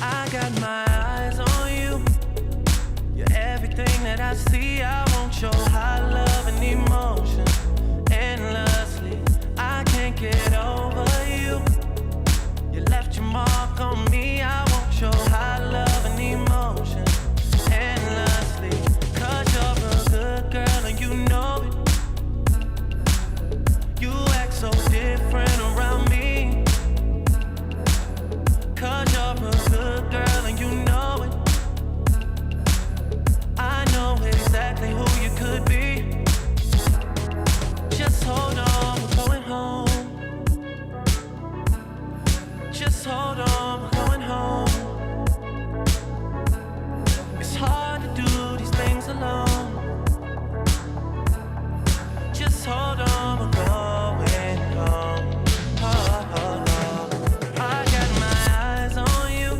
I got my eyes on you. You're everything that I see. I want your high love and emotion endlessly. I can't get over you. You left your mark on me. I want your high love and emotion endlessly. 'Cause you're a good girl and you know it. You act so different around me. 'Cause you're a good girl and you know it. I know exactly who you could be. Just hold on, we're going home. Just hold on, we're going home. It's hard to do these things alone. Just hold on, we're going home. Oh, oh, oh. I got my eyes on you.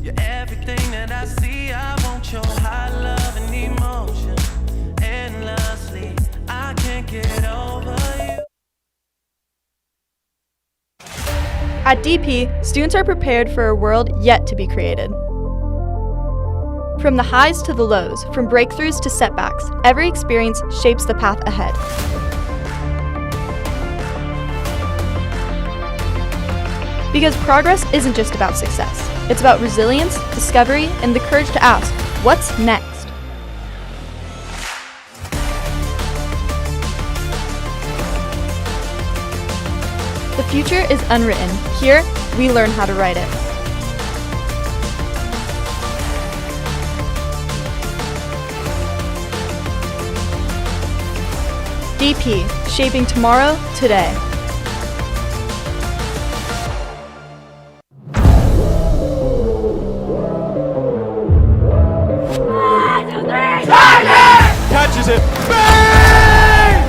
You're everything that I see. I want your high love and emotion endlessly. I can't get over you. At DP, students are prepared for a world yet to be created. From the highs to the lows, from breakthroughs to setbacks, every experience shapes the path ahead. Because progress isn't just about success. It's about resilience, discovery, and the courage to ask, what's next? The future is unwritten. Here, we learn how to write it. DP, shaping tomorrow, today. Catches it. Bang!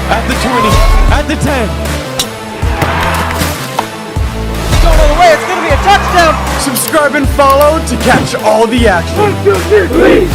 At the 20, at the 10. Going all the way, it's going to be a touchdown. Subscribe and follow to catch all the action. 1, 2, 3, please.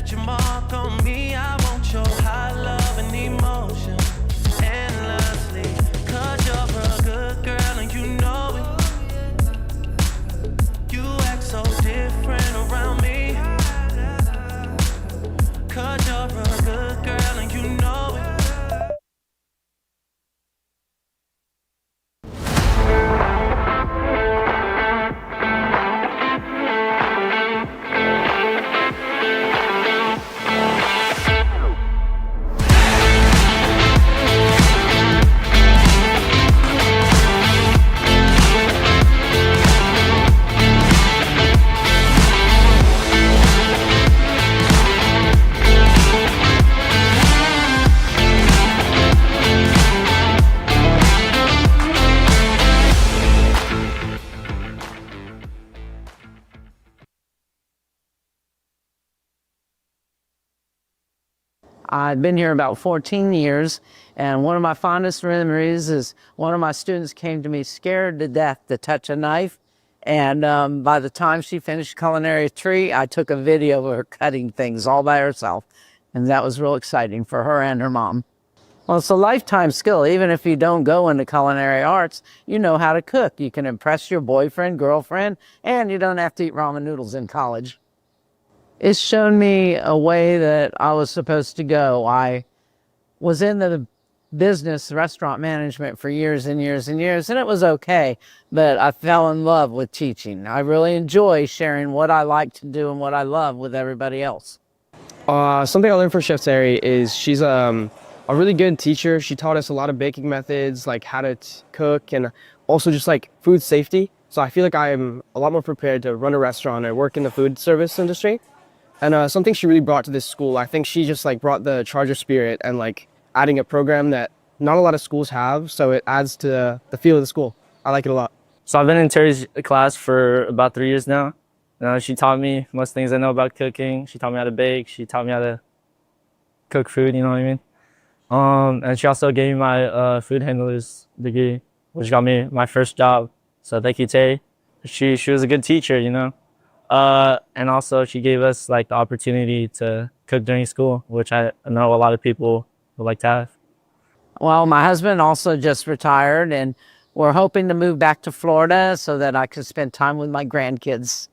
left your mark on me. I want your high love and emotion endlessly. 'Cause you're a good girl and you know it. You act so different around me. 'Cause you're a good girl and you know it. I've been here about 14 years, and one of my fondest memories is one of my students came to me scared to death to touch a knife, and by the time she finished culinary tree, I took a video of her cutting things all by herself, and that was real exciting for her and her mom. Well, it's a lifetime skill. Even if you don't go into culinary arts, you know how to cook. You can impress your boyfriend, girlfriend, and you don't have to eat ramen noodles in college. It's shown me a way that I was supposed to go. I was in the business, restaurant management for years and years and years, and it was okay, but I fell in love with teaching. I really enjoy sharing what I like to do and what I love with everybody else. Something I learned from Chef Terry is she's a really good teacher. She taught us a lot of baking methods, like how to cook, and also just like food safety. So I feel like I'm a lot more prepared to run a restaurant or work in the food service industry. And something she really brought to this school, I think she just like brought the Charger spirit and like adding a program that not a lot of schools have. So it adds to the feel of the school. I like it a lot. So I've been in Terry's class for about 3 years now. She taught me most things I know about cooking. She taught me how to bake. She taught me how to cook food, you know what I mean? And she also gave me my food handler's degree, which got me my first job. So thank you, Terry. She was a good teacher, you know? And also she gave us like the opportunity to cook during school, which I know a lot of people would like to have. Well, my husband also just retired, and we're hoping to move back to Florida so that I can spend time with my grandkids.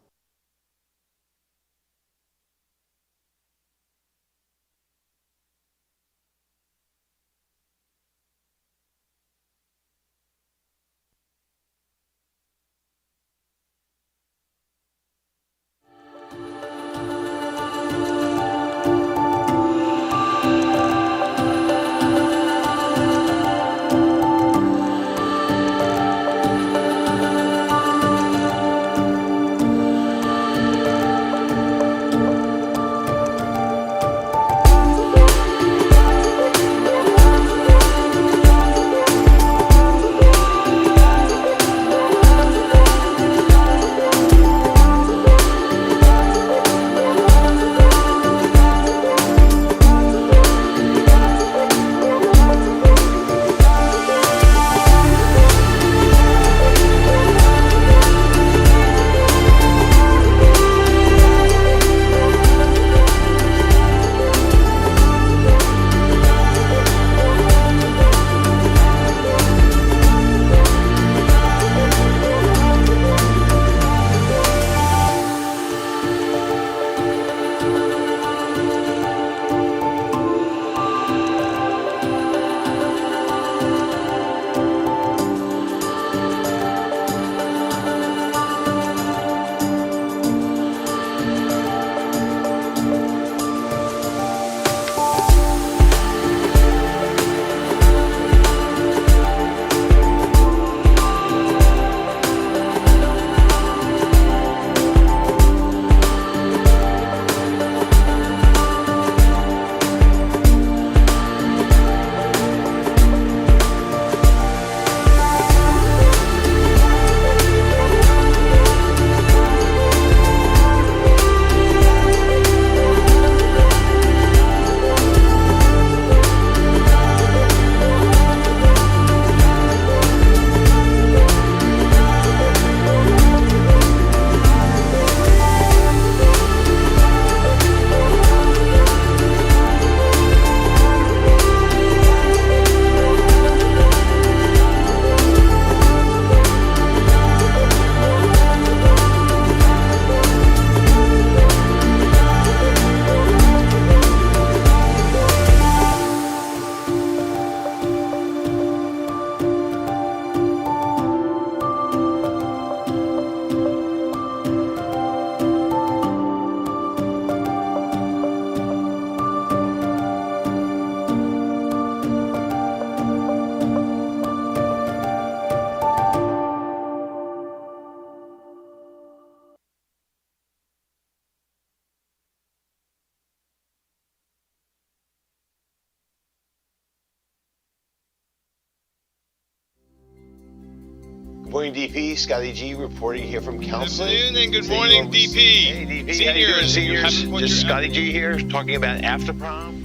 Morning, DP. Scotty G reporting here from counseling. Good afternoon and good morning, DP. Hey, DP. Seniors, Seniors. Just Scotty G here, talking about after prom.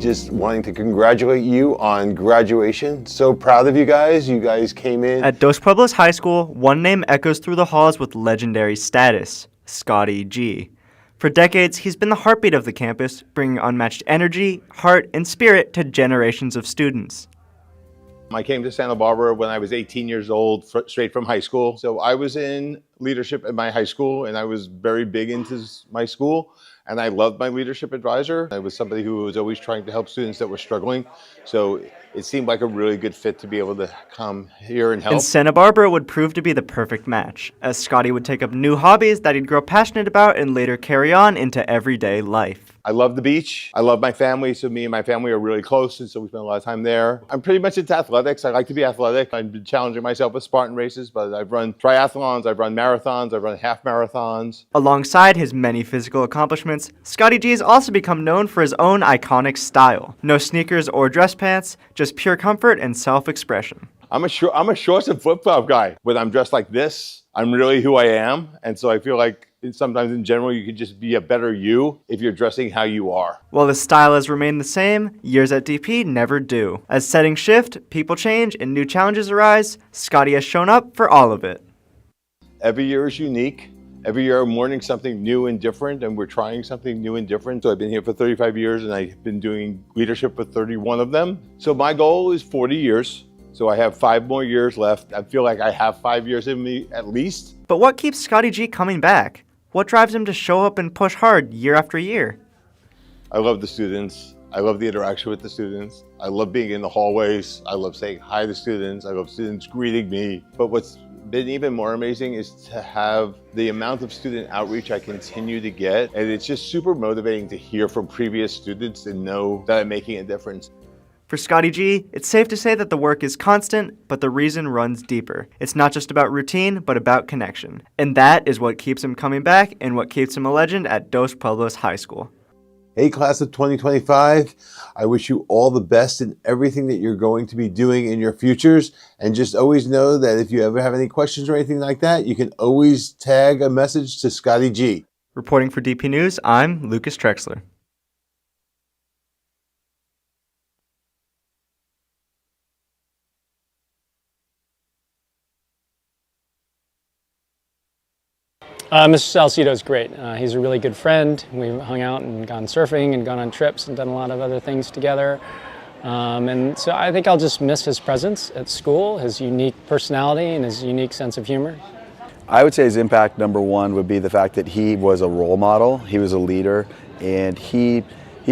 Just wanting to congratulate you on graduation. So proud of you guys. You guys came in. At Dos Pueblos High School, one name echoes through the halls with legendary status: Scotty G. For decades, he's been the heartbeat of the campus, bringing unmatched energy, heart, and spirit to generations of students. I came to Santa Barbara when I was 18 years old, straight from high school. So I was in leadership at my high school, and I was very big into my school. And I loved my leadership advisor. I was somebody who was always trying to help students that were struggling. So it seemed like a really good fit to be able to come here and help. And Santa Barbara would prove to be the perfect match, as Scotty would take up new hobbies that he'd grow passionate about and later carry on into everyday life. I love the beach. I love my family, so me and my family are really close, and so we spend a lot of time there. I'm pretty much into athletics. I like to be athletic. I've been challenging myself with Spartan races, but I've run triathlons, I've run marathons, I've run half marathons. Alongside his many physical accomplishments, Scotty G has also become known for his own iconic style. No sneakers or dress pants, just pure comfort and self-expression. I'm a shorts and flip-flop guy. When I'm dressed like this, I'm really who I am, and so I feel like sometimes in general you can just be a better you if you're dressing how you are. While the style has remained the same, years at DP never do. As settings shift, people change, and new challenges arise, Scotty has shown up for all of it. Every year is unique. Every year I'm learning something new and different, and we're trying something new and different. So I've been here for 35 years, and I've been doing leadership for 31 of them. So my goal is 40 years. So I have 5 more years left. I feel like I have 5 years in me at least. But what keeps Scotty G coming back? What drives him to show up and push hard year after year? I love the students. I love the interaction with the students. I love being in the hallways. I love saying hi to students. I love students greeting me. But what's been even more amazing is to have the amount of student outreach I continue to get. And it's just super motivating to hear from previous students and know that I'm making a difference. For Scotty G, it's safe to say that the work is constant, but the reason runs deeper. It's not just about routine, but about connection. And that is what keeps him coming back and what keeps him a legend at Dos Pueblos High School. Hey, class of 2025, I wish you all the best in everything that you're going to be doing in your futures. And just always know that if you ever have any questions or anything like that, you can always tag a message to Scotty G. Reporting for DP News, I'm Lucas Trexler. Mr. Salcido is great. He's a really good friend. We've hung out and gone surfing and gone on trips and done a lot of other things together. And so I think I'll just miss his presence at school, his unique personality and his unique sense of humor. I would say his impact number one would be the fact that he was a role model, he was a leader, and he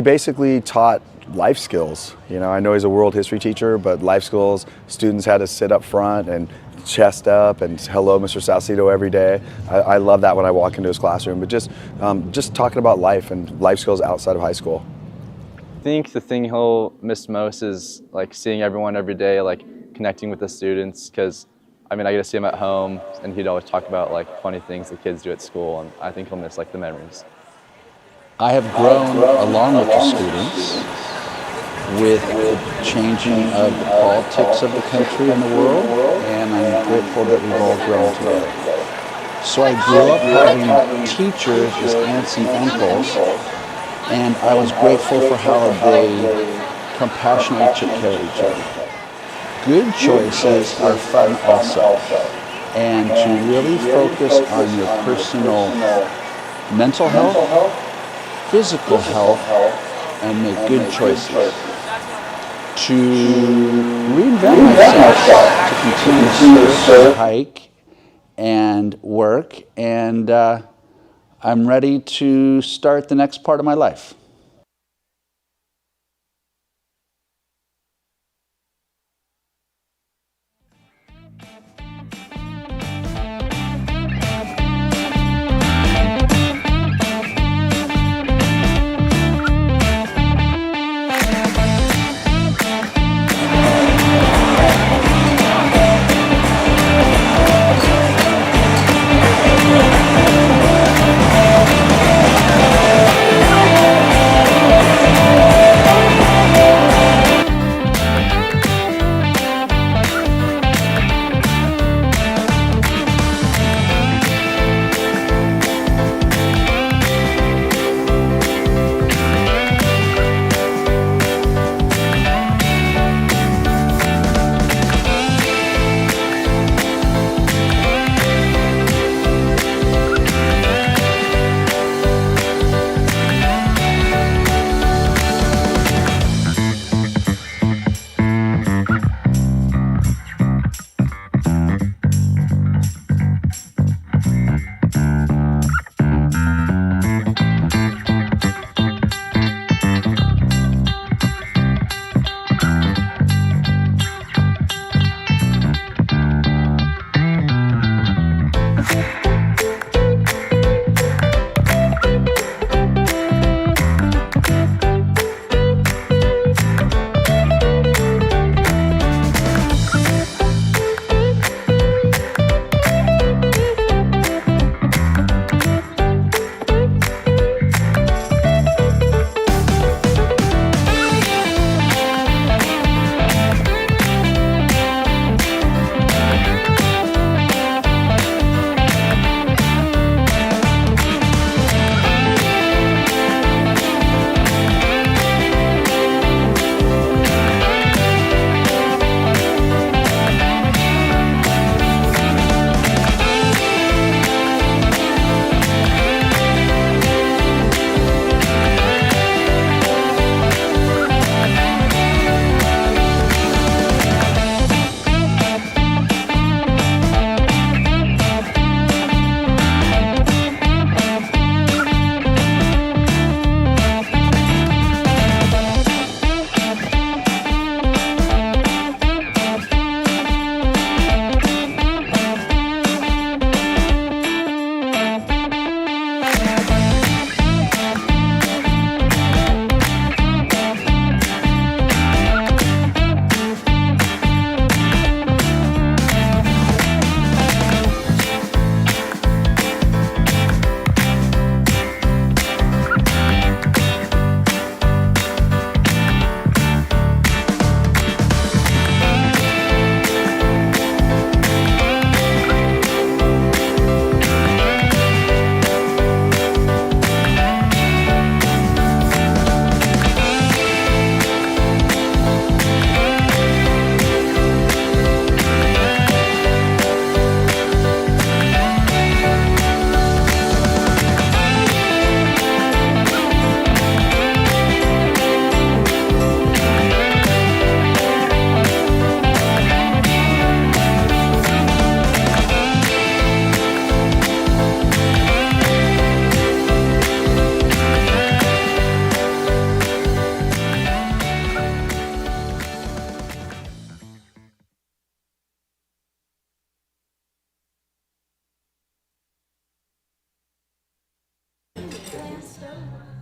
basically taught life skills. You know, I know he's a world history teacher, but life skills, students had to sit up front and chest up and hello Mr. Salcido every day. I love that when I walk into his classroom, but just talking about life and life skills outside of high school. I think the thing he'll miss most is like seeing everyone every day, like connecting with the students, because I mean I get to see him at home and he'd always talk about like funny things the kids do at school, and I think he'll miss like the memories. I have grown along with the students with the changing of the politics of the country and the world, and I'm grateful that we've all grown together. So I grew up having teachers as aunts and uncles, and I was grateful for how they compassionately took care of each other. Good choices are fun also, and to really focus on your personal mental health, physical health, and make good choices. To reinvent myself, to continue to surf, hike, and work, and I'm ready to start the next part of my life.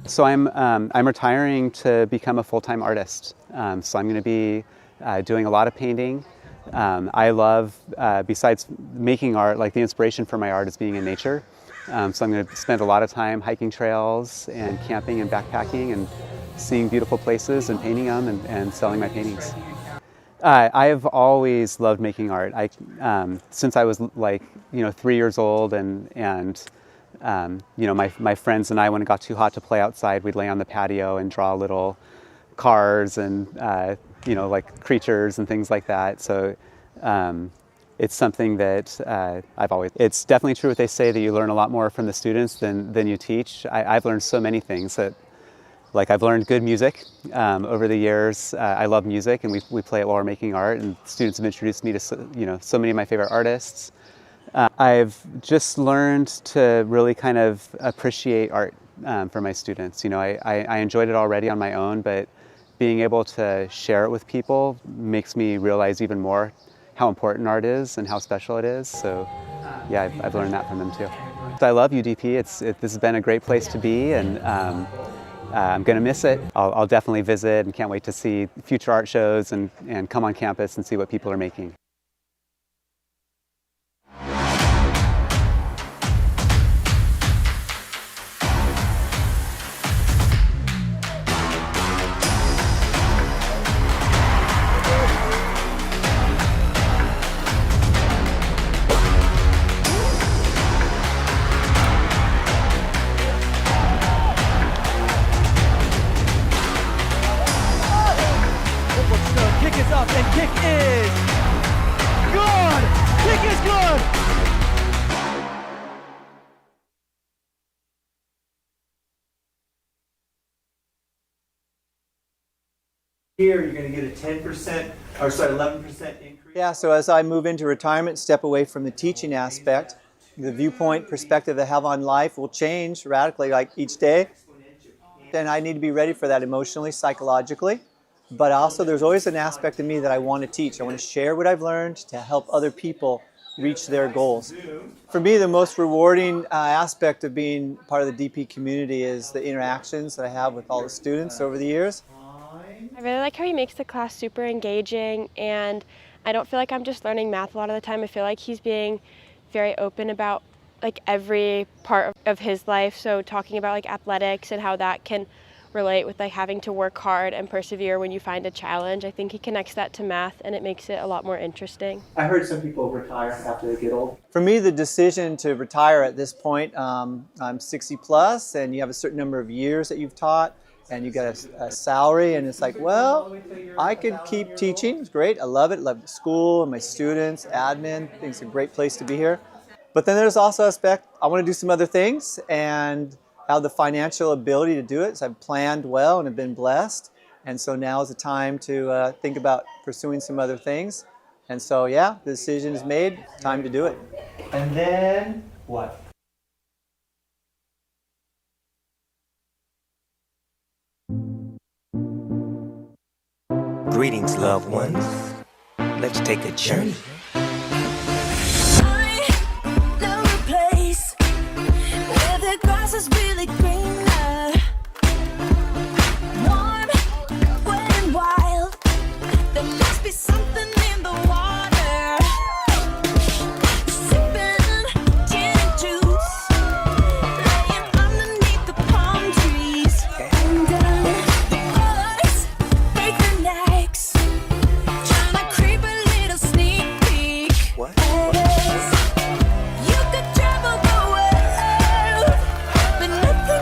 So I'm retiring to become a full-time artist. So I'm going to be doing a lot of painting. I love, besides making art, like the inspiration for my art is being in nature. So I'm going to spend a lot of time hiking trails and camping and backpacking and seeing beautiful places and painting them and selling my paintings. I have always loved making art. Since I was like 3 years old, and my friends and I, when it got too hot to play outside, we'd lay on the patio and draw little cars and like creatures and things like that. So it's something that it's definitely true what they say, that you learn a lot more from the students than you teach. I've learned so many things like I've learned good music over the years. I love music, and we play it while we're making art, and students have introduced me to so many of my favorite artists. I've just learned to really kind of appreciate art for my students. I enjoyed it already on my own, but being able to share it with people makes me realize even more how important art is and how special it is. So yeah, I've learned that from them too. I love UDP. This has been a great place to be, and I'm going to miss it. I'll definitely visit and can't wait to see future art shows and come on campus and see what people are making. Kick is up and kick is good. Kick is good. Here you're going to get a 10%, or sorry, 11% increase. Yeah, so as I move into retirement, step away from the teaching aspect, the viewpoint, perspective I have on life will change radically, like each day. And I need to be ready for that emotionally, psychologically. But also there's always an aspect of me that I want to teach. I want to share what I've learned to help other people reach their goals. For me, the most rewarding aspect of being part of the DP community is the interactions that I have with all the students over the years. I really like how he makes the class super engaging, and I don't feel like I'm just learning math a lot of the time. I feel like he's being very open about like every part of his life. So talking about like athletics and how that can relate with like having to work hard and persevere when you find a challenge. I think he connects that to math, and it makes it a lot more interesting. I heard some people retire after they get old. For me, the decision to retire at this point, I'm 60 plus, and you have a certain number of years that you've taught, and you got a salary, and it's like, well, I could keep teaching. It's great. I love it. Love the school and my students, admin. I think it's a great place to be here. But then there's also aspect, I want to do some other things and have the financial ability to do it. So I've planned well and have been blessed. And so now is the time to think about pursuing some other things. And so yeah, the decision is made, time to do it. And then what? Greetings, loved ones. Let's take a journey. Is really greener, warm, wet and wild. There must be something in the water. Sipping gin and juice, laying underneath the palm trees. And the boys break their necks, trying to creep a little sneak peek. What? You could travel the world, but nothing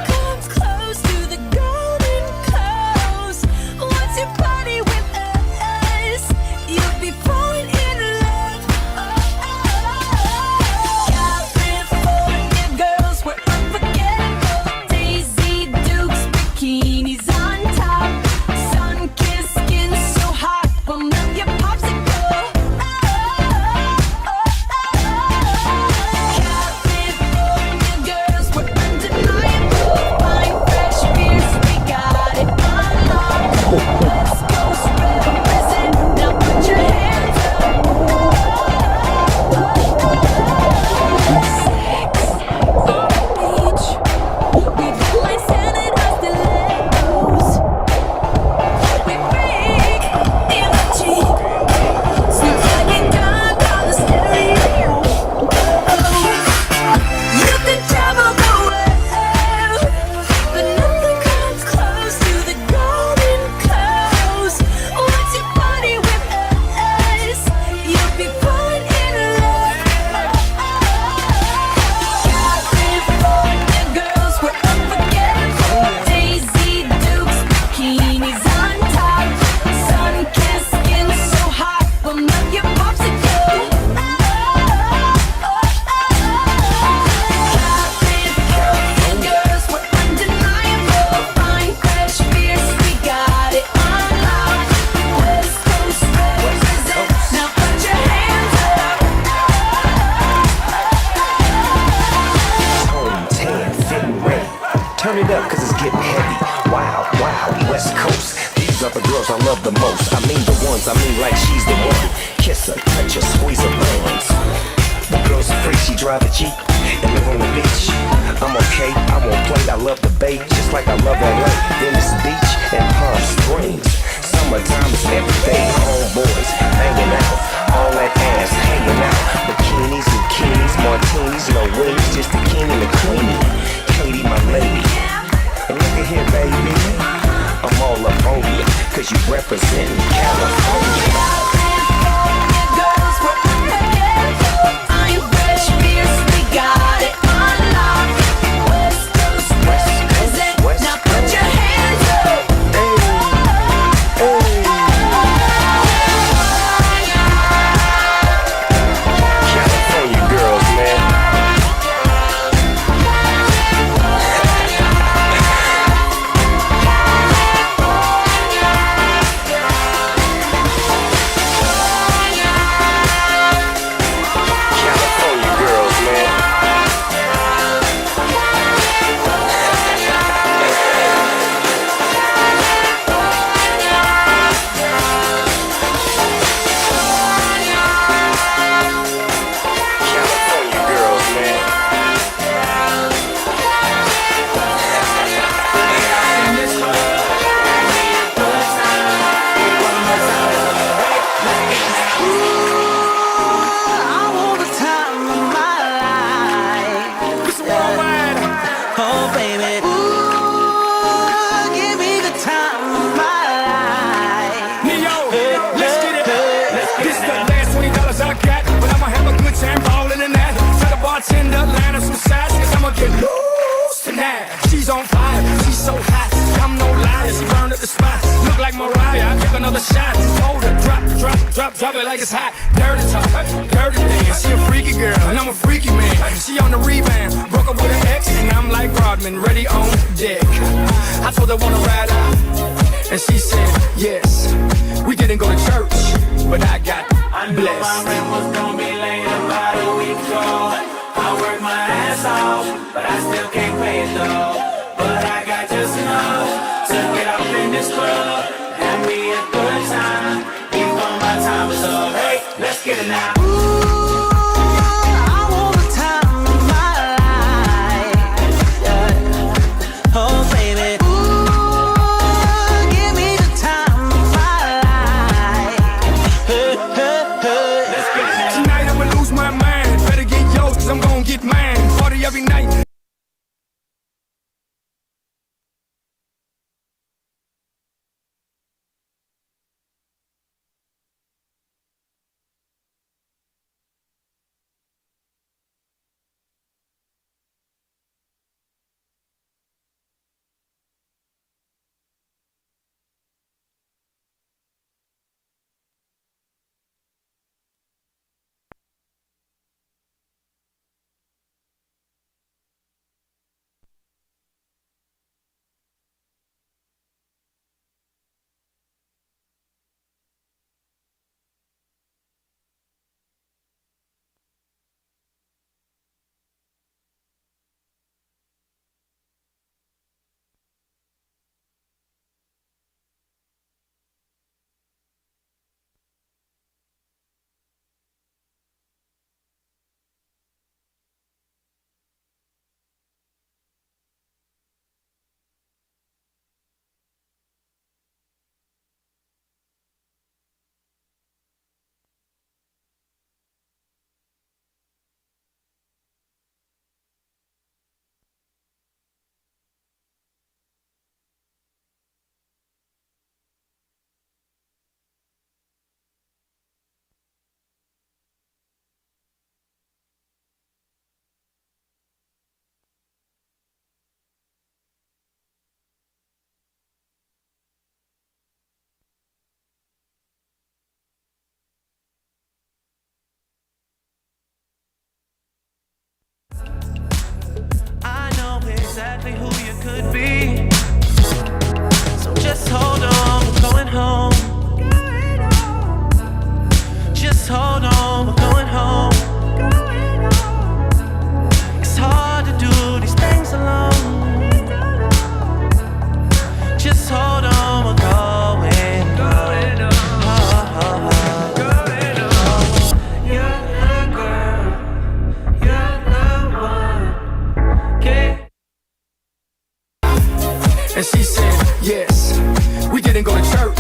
turn it up cause it's getting heavy. Wow, wow, West Coast. These are the girls I love the most. I mean the ones, I mean like she's the one. Kiss her, touch her, squeeze her buns. The girl's a freak, she drive a Jeep and live on the beach. I'm okay, I won't play, I love the bay, just like I love LA, Venice Beach and Palm Springs. Summertime is every day, homeboys hanging out, all that ass hanging out. Bikinis, bikinis, martinis, no wings, just the king and the queenie. Katie, my lady, and look at here, baby, I'm all up on you, cause you represent California. She's on fire, she's so hot, I'm no liar, she burned up the spot. Look like Mariah, I took another shot. Hold her, drop it like it's hot. Dirty talk, dirty dance. She a freaky girl, and I'm a freaky man. She on the rebound, broke up with an ex, and I'm like Rodman, ready on deck. I told her wanna ride out, and she said yes. We didn't go to church, but I got blessed. My rent was gonna be late about a week ago. I worked my ass off, but I still can't pay it though. But I got just enough to get up in this club, have me a good time. Even though my time is up, hey, let's get it now. I'm gonna get mine, party every night. I know exactly who you could be. So just hold on, we're going home. Just hold on, we're going home. It's hard to do these things alone. And she said, yes. We didn't go to church,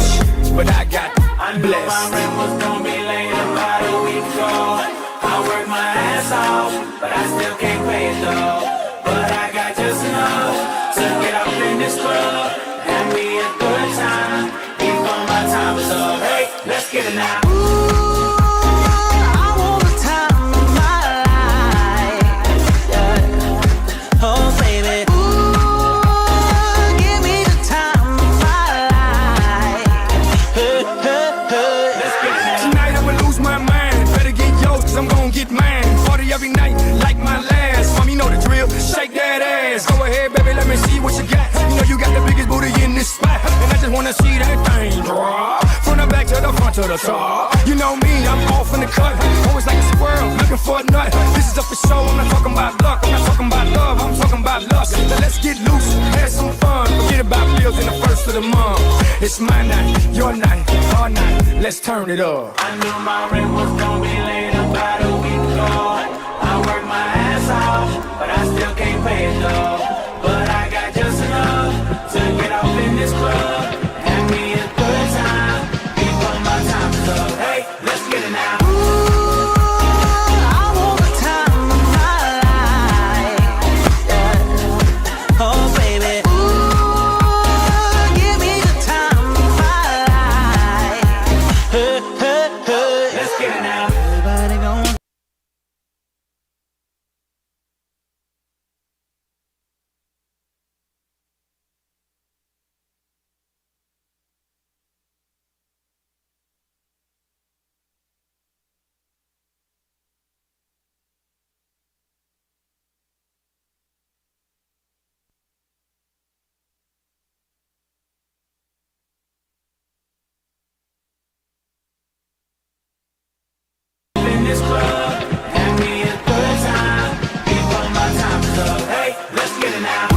but I got I knew blessed. my rent was gonna be late about a week ago. I worked my ass off, but I still can't pay it though. But I got just enough to get up in this club and be a good time. Before my time is up, hey, let's get it now. I'm gon' get mine, party every night like my last. Mom, you know the drill, shake that ass. Go ahead, baby, let me see what you got. You know you got the biggest booty in this spot, and I just wanna see that thing drop. From the back to the front to the top. You know me, I'm off in the cut, always like a squirrel, looking for a nut. This is up for show, I'm not talking about luck, I'm not talking about love, I'm talking about lust. Now let's get loose, have some fun, forget about bills in the first of the month. It's my night, your night, our night, let's turn it up. I knew my rent was gonna be late about a week ago. I worked my ass off, but I still can't pay it though. But I got just enough to get off in this club and be a good time before my time is up. Hey, let's get it now. In this club and be a good time before my time is up. Hey, let's get it now.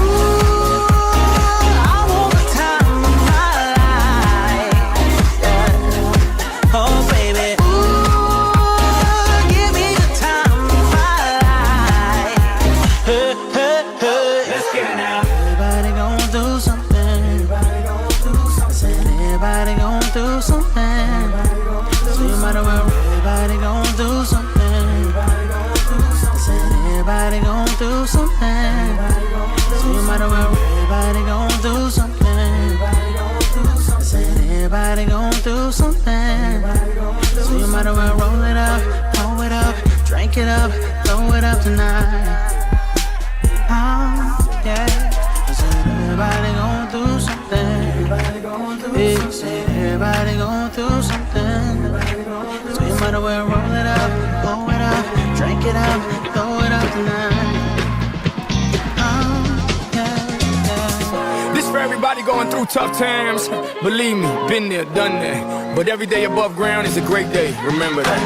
Let's get it now. Everybody gon' do something. Everybody gon' do something. So you might as well. Everybody gon' do something. Everybody gon' do something. So you might as well. Everybody gon' do something. Everybody gon' do something. So you might as well roll it up, drink it up, throw it up tonight. Yeah. I said everybody gon' do something. Yeah, said everybody gon' do something. So you might as well roll it up, drink it up, throw it up tonight. This for everybody going through tough times. Believe me, been there, done that. But every day above ground is a great day. Remember that.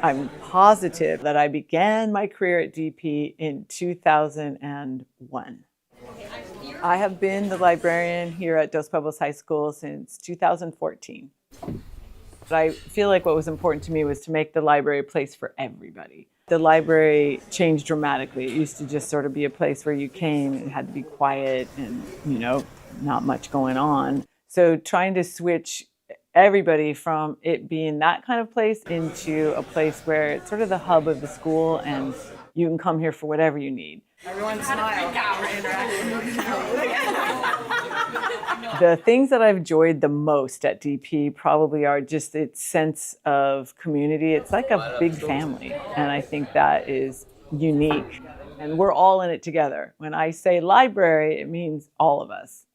I'm positive that I began my career at DP in 2001. I have been the librarian here at Dos Pueblos High School since 2014. But I feel like what was important to me was to make the library a place for everybody. The library changed dramatically. It used to just sort of be a place where you came and it had to be quiet and, not much going on. So trying to switch everybody from it being that kind of place into a place where it's sort of the hub of the school and you can come here for whatever you need. Everyone smile. The things that I've enjoyed the most at DP probably are just its sense of community. It's like a big family, and I think that is unique. And we're all in it together. When I say library, it means all of us.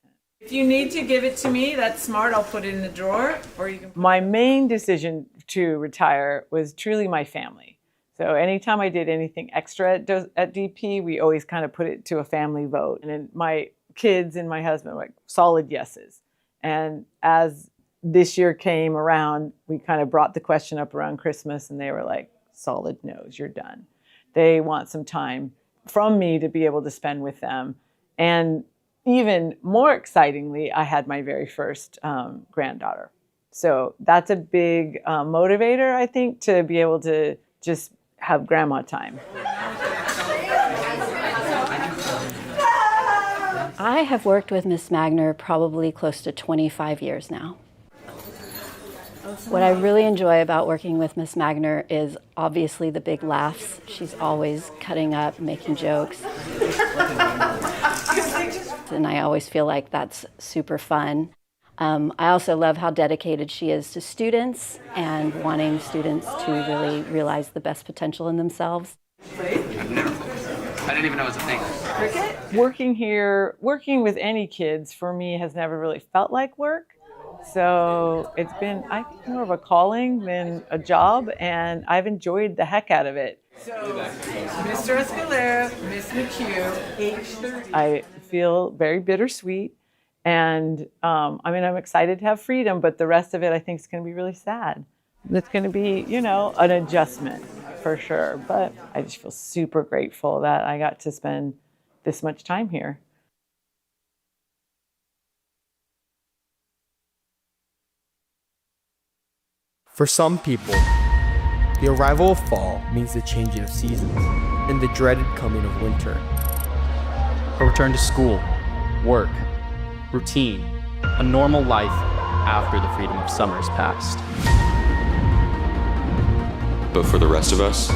If you need to give it to me, that's smart. I'll put it in the drawer, or you can. My main decision to retire was truly my family. So anytime I did anything extra at DP, we always kind of put it to a family vote. And then my kids and my husband were like solid yeses. And as this year came around, we kind of brought the question up around Christmas, and they were like, solid no's, you're done. They want some time from me to be able to spend with them. And even more excitingly, I had my very first granddaughter. So that's a big motivator, I think, to be able to just have grandma time. I have worked with Miss Magner probably close to 25 years now. What I really enjoy about working with Miss Magner is obviously the big laughs. She's always cutting up, making jokes. And I always feel like that's super fun. I also love how dedicated she is to students and wanting students to really realize the best potential in themselves. I didn't even know it was a thing. Cricket? Working here, working with any kids for me has never really felt like work. So it's been, I think, more of a calling than a job, and I've enjoyed the heck out of it. So, Mr. Escalera, Miss McHugh, age 30. I feel very bittersweet, and I'm excited to have freedom, but the rest of it I think is going to be really sad. It's going to be, an adjustment for sure, but I just feel super grateful that I got to spend this much time here. For some people, the arrival of fall means the changing of seasons and the dreaded coming of winter. A return to school, work, routine, a normal life after the freedom of summer is past. But for the rest of us,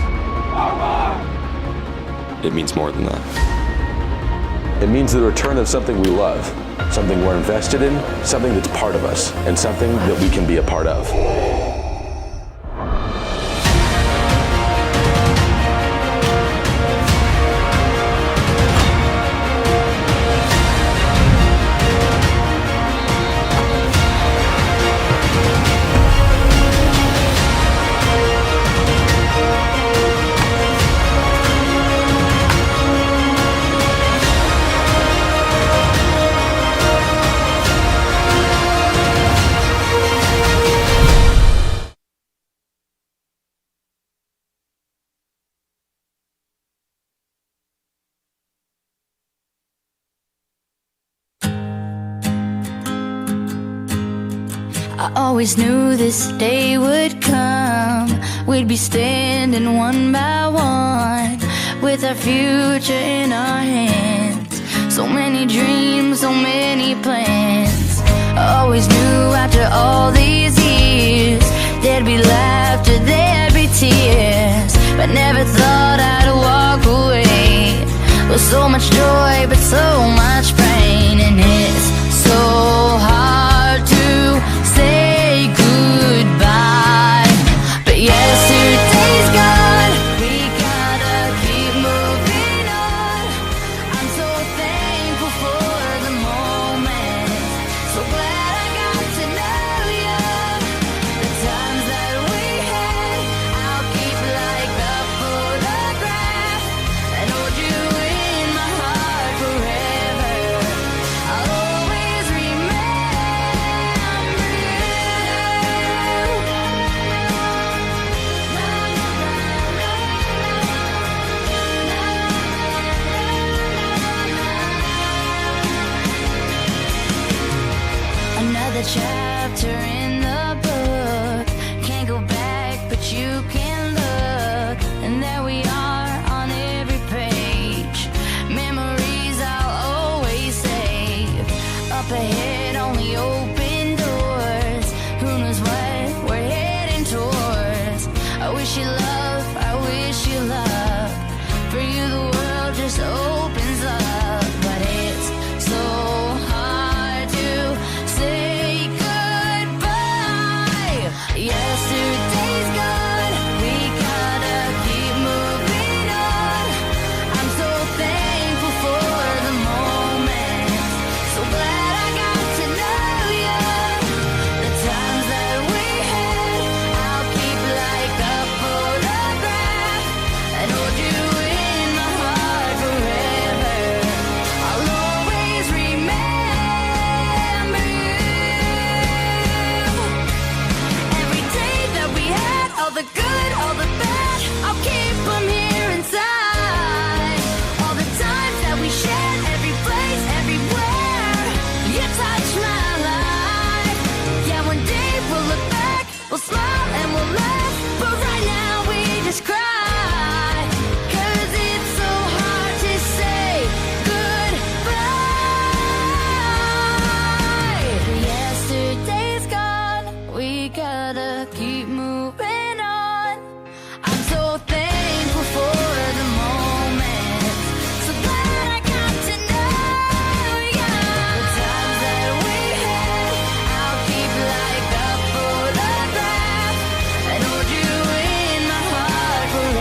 it means more than that. It means the return of something we love, something we're invested in, something that's part of us, and something that we can be a part of. I always knew this day would come. We'd be standing one by one with our future in our hands. So many dreams, so many plans. I always knew after all these years there'd be laughter, there'd be tears, but never thought I'd walk away with so much joy but so much pain. And it's so hard to say goodbye, but yesterday's gone. We gotta keep moving on. I'm so thankful for the moment. So glad I got to know you. The times that we had, I'll keep like the photograph and hold you in my heart forever. Another chapter in the book. Can't go back, but you can look. And there we are on every page. Memories I'll always save. Up ahead, only open doors. Who knows what we're heading towards? I wish you love, I wish you love. For you the world just opens up. But it's so hard to say goodbye. Yesterday's gone, we gotta keep moving on. I'm so thankful for the moment. So glad I got to know you. The times that we had, I'll keep like a photograph and hold you in my heart forever. I'll always remember you. Every day that we had, all the good, all the bad, I'll keep them here inside. All the times that we shared, every place, everywhere, you touched my life. Yeah, one day we'll look back, we'll smile and we'll laugh, but right now we just cry. 'Cause it's so hard to say goodbye. Yesterday's gone, we gotta keep moving on. I'm so thankful for the moment. So glad I got to know you. The times that we had, I'll keep like a photograph and hold you in my heart forever.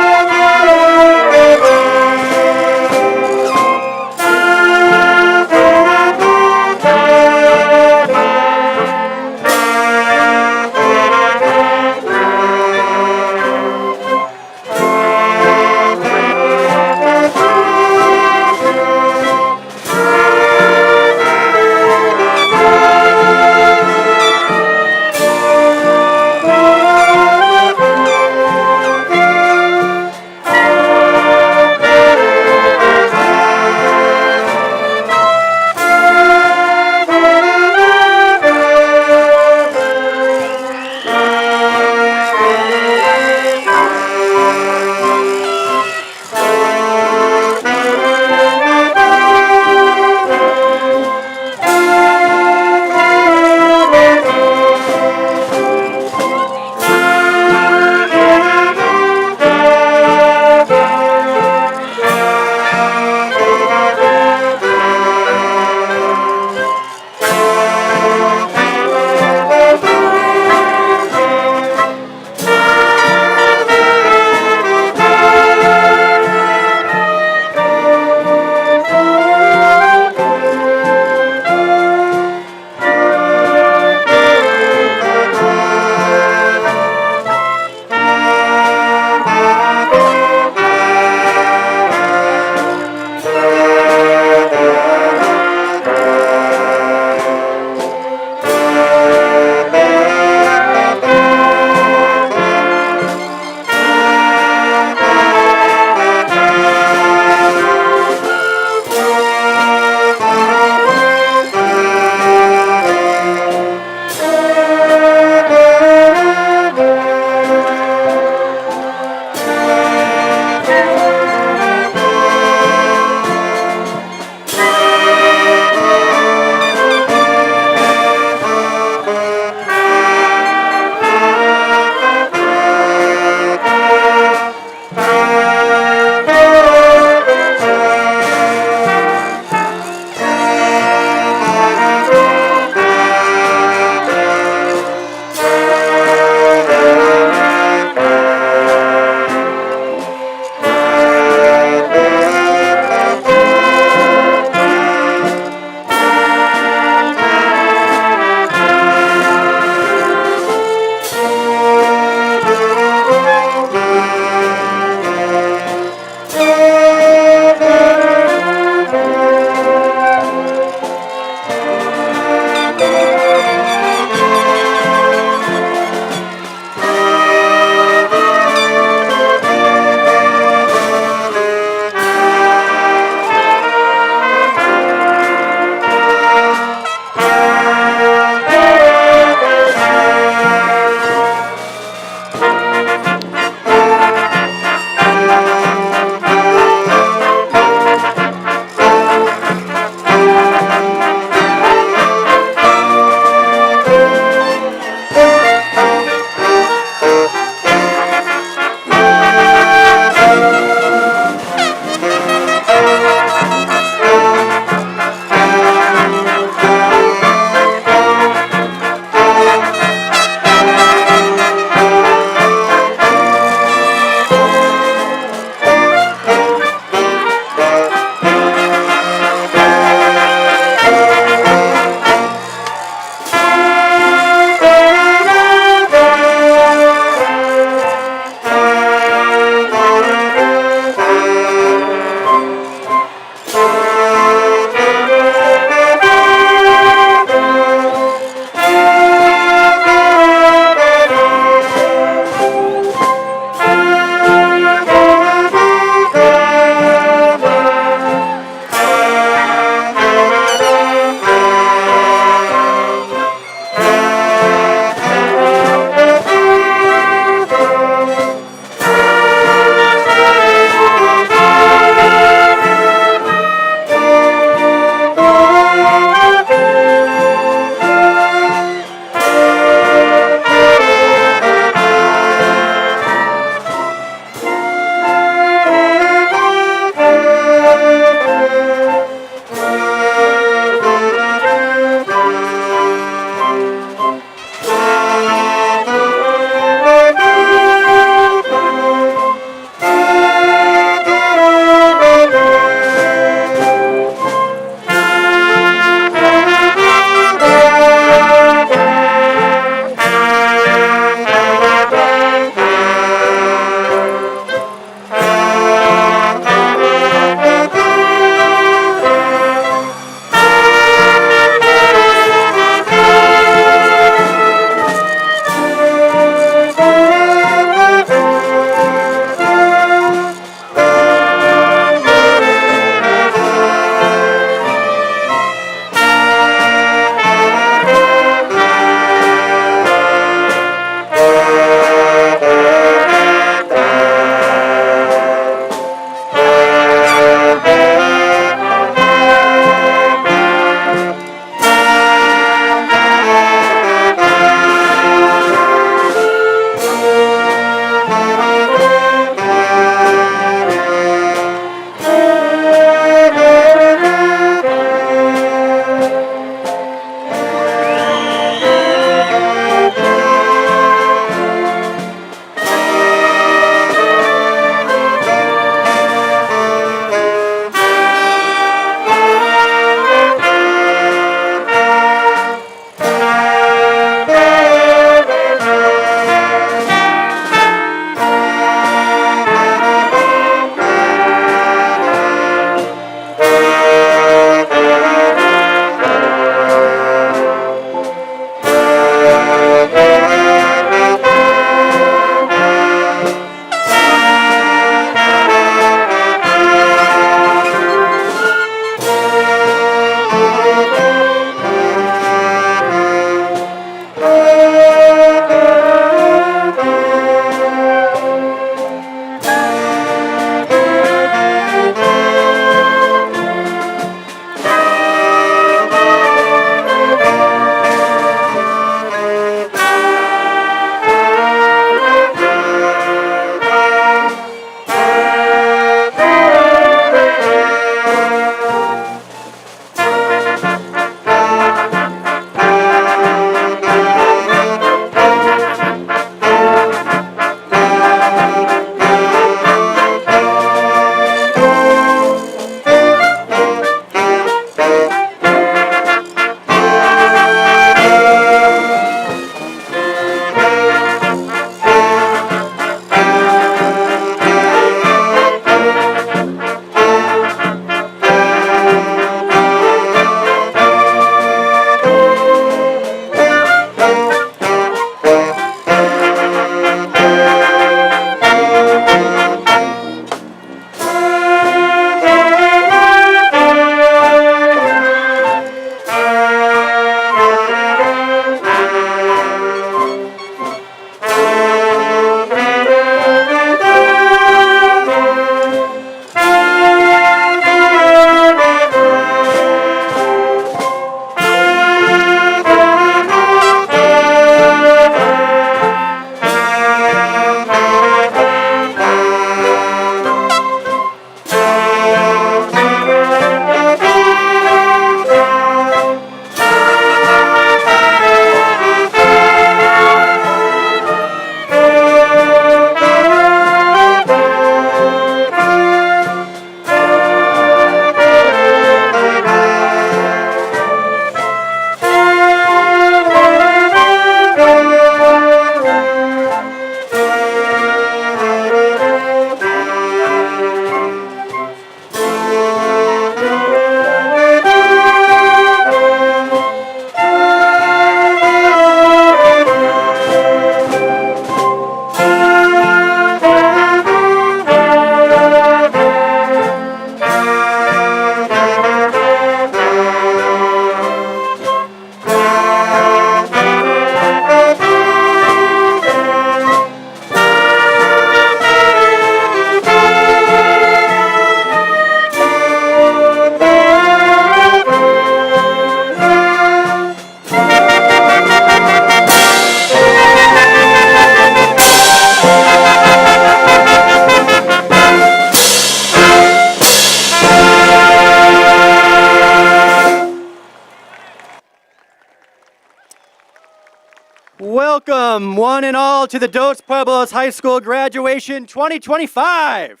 welcome one and all to the Dos Pueblos High School graduation 2025.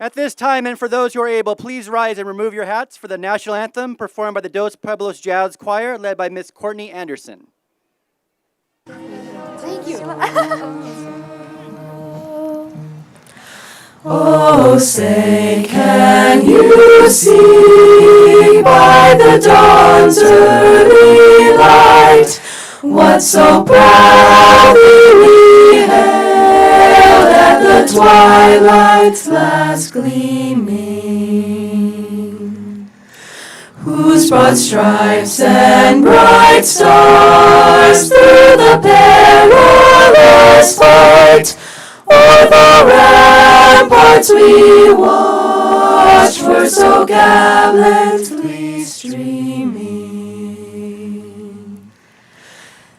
At this time, and for those who are able, please rise and remove your hats for the national anthem performed by the Dos Pueblos Jazz Choir, led by Miss Courtney Anderson. Thank you. Oh, say, can you see by the dawn's early light what so proudly we hailed at the twilight's last gleaming, whose broad stripes and bright stars through the perilous fight o'er the ramparts we watched were so gallantly streaming,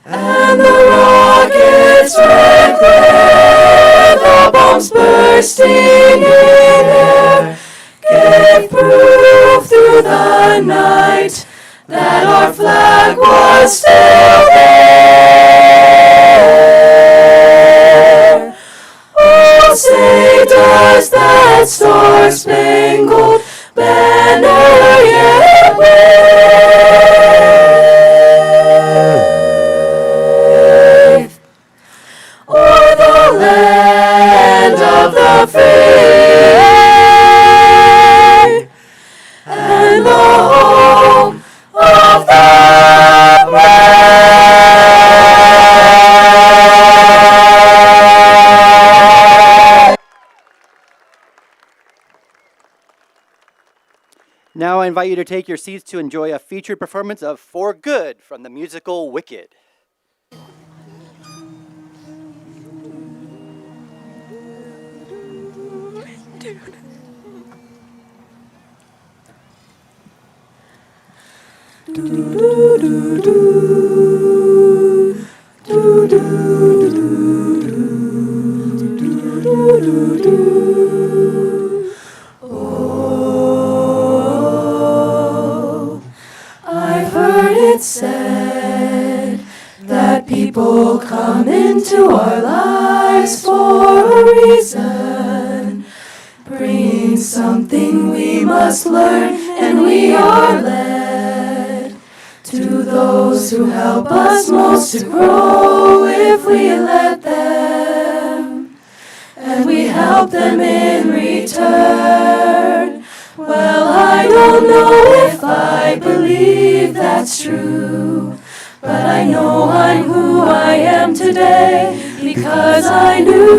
and the rockets red glare, the bombs bursting in air, gave proof through the night that our flag was still there. Oh, say, does that star-spangled banner yet wave o'er the land of the free and the home of the brave? Now I invite you to take your seats to enjoy a featured performance of For Good from the musical Wicked. I've heard it said that people come into our lives for a reason, bringing something we must learn, and we are led to those who help us most to grow if we let them, and we help them in return. Well, I don't know if I believe that's true, but I know I'm who I am today because I knew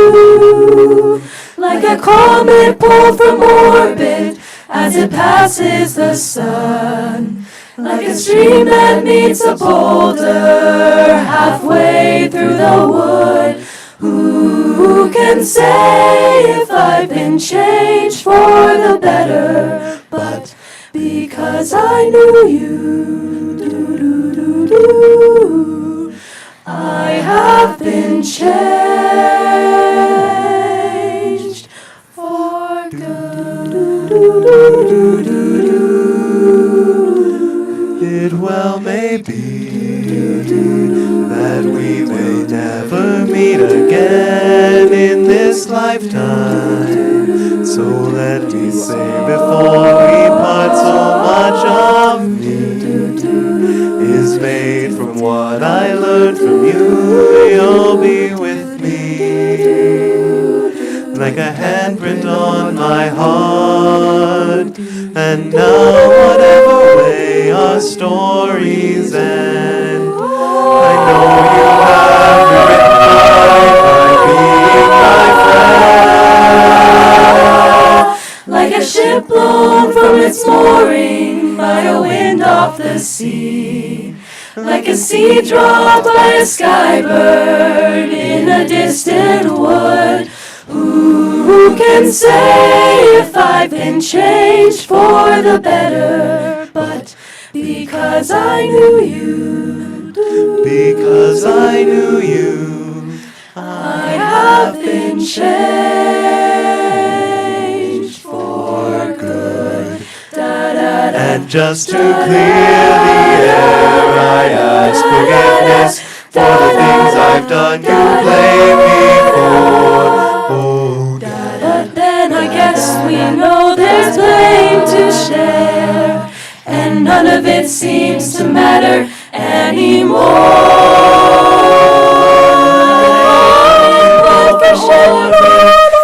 you. Like a comet pulled from orbit as it passes the sun, like a stream that meets a boulder halfway through the wood. Who can say if I've been changed for the better? But because I knew you, I have been changed for good. It well may be that we may never meet again in this lifetime. So let me say before we part, so much of me is made from what I learned from you. You'll be with me like a handprint on my heart. And now whatever way our stories end, I know you have written my being my friend. Like a ship blown from its mooring by a wind off the sea, like a seed dropped by a skybird in a distant wood. Who can say if I've been changed for the better? But because I knew you, because I knew you, I have been changed for good. Da, da, da. And just to clear the air, I ask forgiveness for the things I've done you blame me for. Oh, But then I guess we know there's blame to share, and none of it seems to matter anymore. But for sure,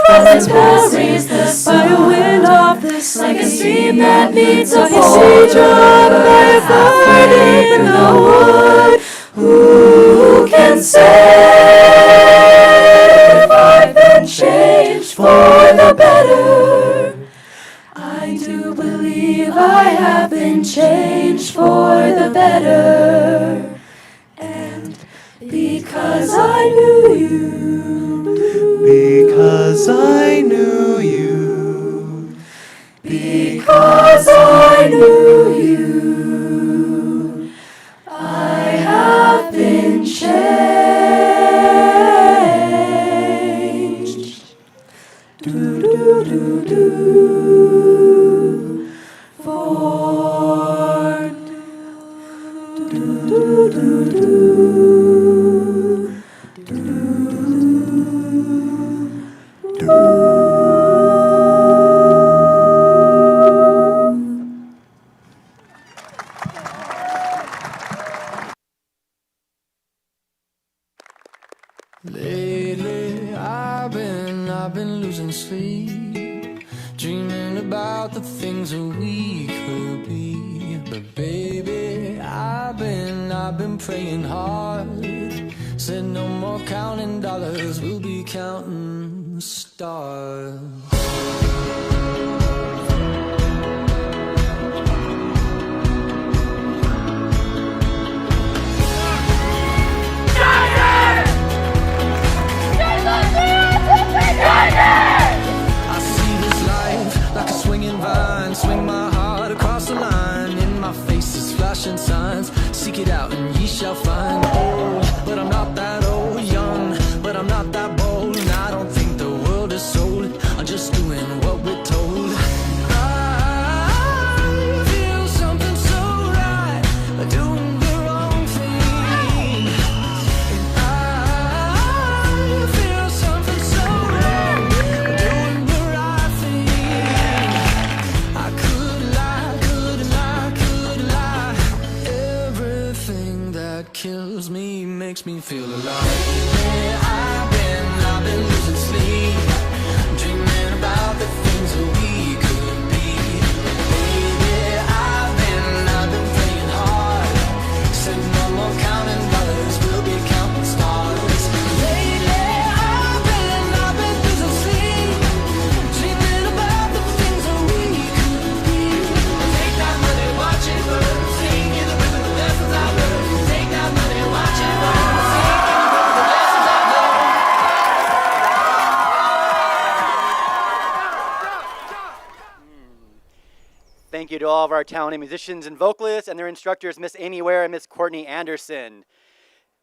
as raise the sun, wind off this like a stream that needs a fall, drunk by a fire in the wood. Who can say if I've been changed for the better? I do believe I have been changed for the better. And because I knew you, because I knew you, because I knew you, I have been changed. Do do do do for do do do do. Lately, I've been losing sleep, dreaming about the things that we could be. But baby, I've been praying hard. Said no more counting dollars, we'll be counting stars. I see this life like a swinging vine, swing my heart across the line. In my face is flashing signs, seek it out and ye shall find. Old, but I'm not that old, young, but I'm not that bold. And I don't think the world is sold, I'm just doing what we're told. I feel something so right, doing the wrong thing. And I feel something so wrong, doing the right thing. I could lie, could lie. Everything that kills me makes me feel alive. Yeah, I've been losing sleep, dreaming about the things that we could be. Baby, I've been praying hard. Said no more counting dollars, we'll be counting stars. Lately, I've been losing sleep, dreaming about the things that we could be. Take that money, watch it burn, sing you the rhythm, the lessons I learned. Take that money, watch it burn, sing you the rhythm, the lessons I learned. Thank you to all of our talented musicians and vocalists and their instructors, Miss Amy Ware and Miss Courtney Anderson.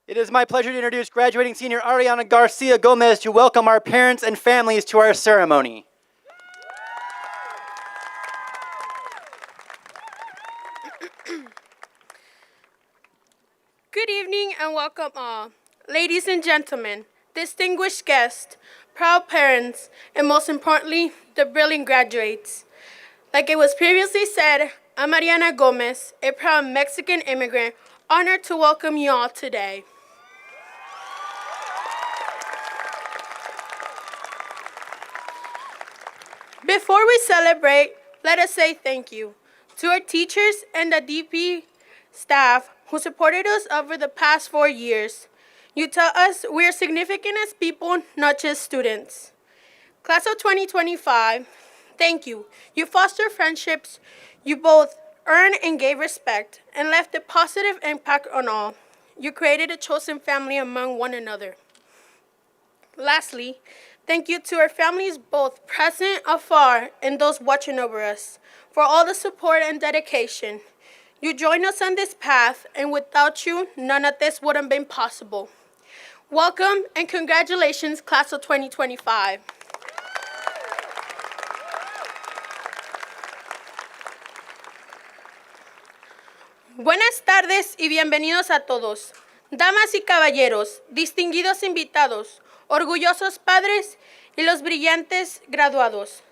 It is my pleasure to introduce graduating senior Ariana Garcia Gomez to welcome our parents and families to our ceremony. Good evening and welcome all. Ladies and gentlemen, distinguished guests, proud parents, and most importantly, the brilliant graduates. Like it was previously said, I'm Ariana Gomez, a proud Mexican immigrant, honored to welcome you all today. Before we celebrate, let us say thank you to our teachers and the DP staff who supported us over the past 4 years. You tell us we are significant as people, not just students. Class of 2025, thank you. You fostered friendships, you both earned and gave respect, and left a positive impact on all. You created a chosen family among one another. Lastly, thank you to our families both present, afar, and those watching over us for all the support and dedication. You joined us on this path, and without you, none of this would have been possible. Welcome and congratulations, Class of 2025. Buenas tardes y bienvenidos a todos. Damas y caballeros, distinguidos invitados, orgullosos padres y los brillantes graduados.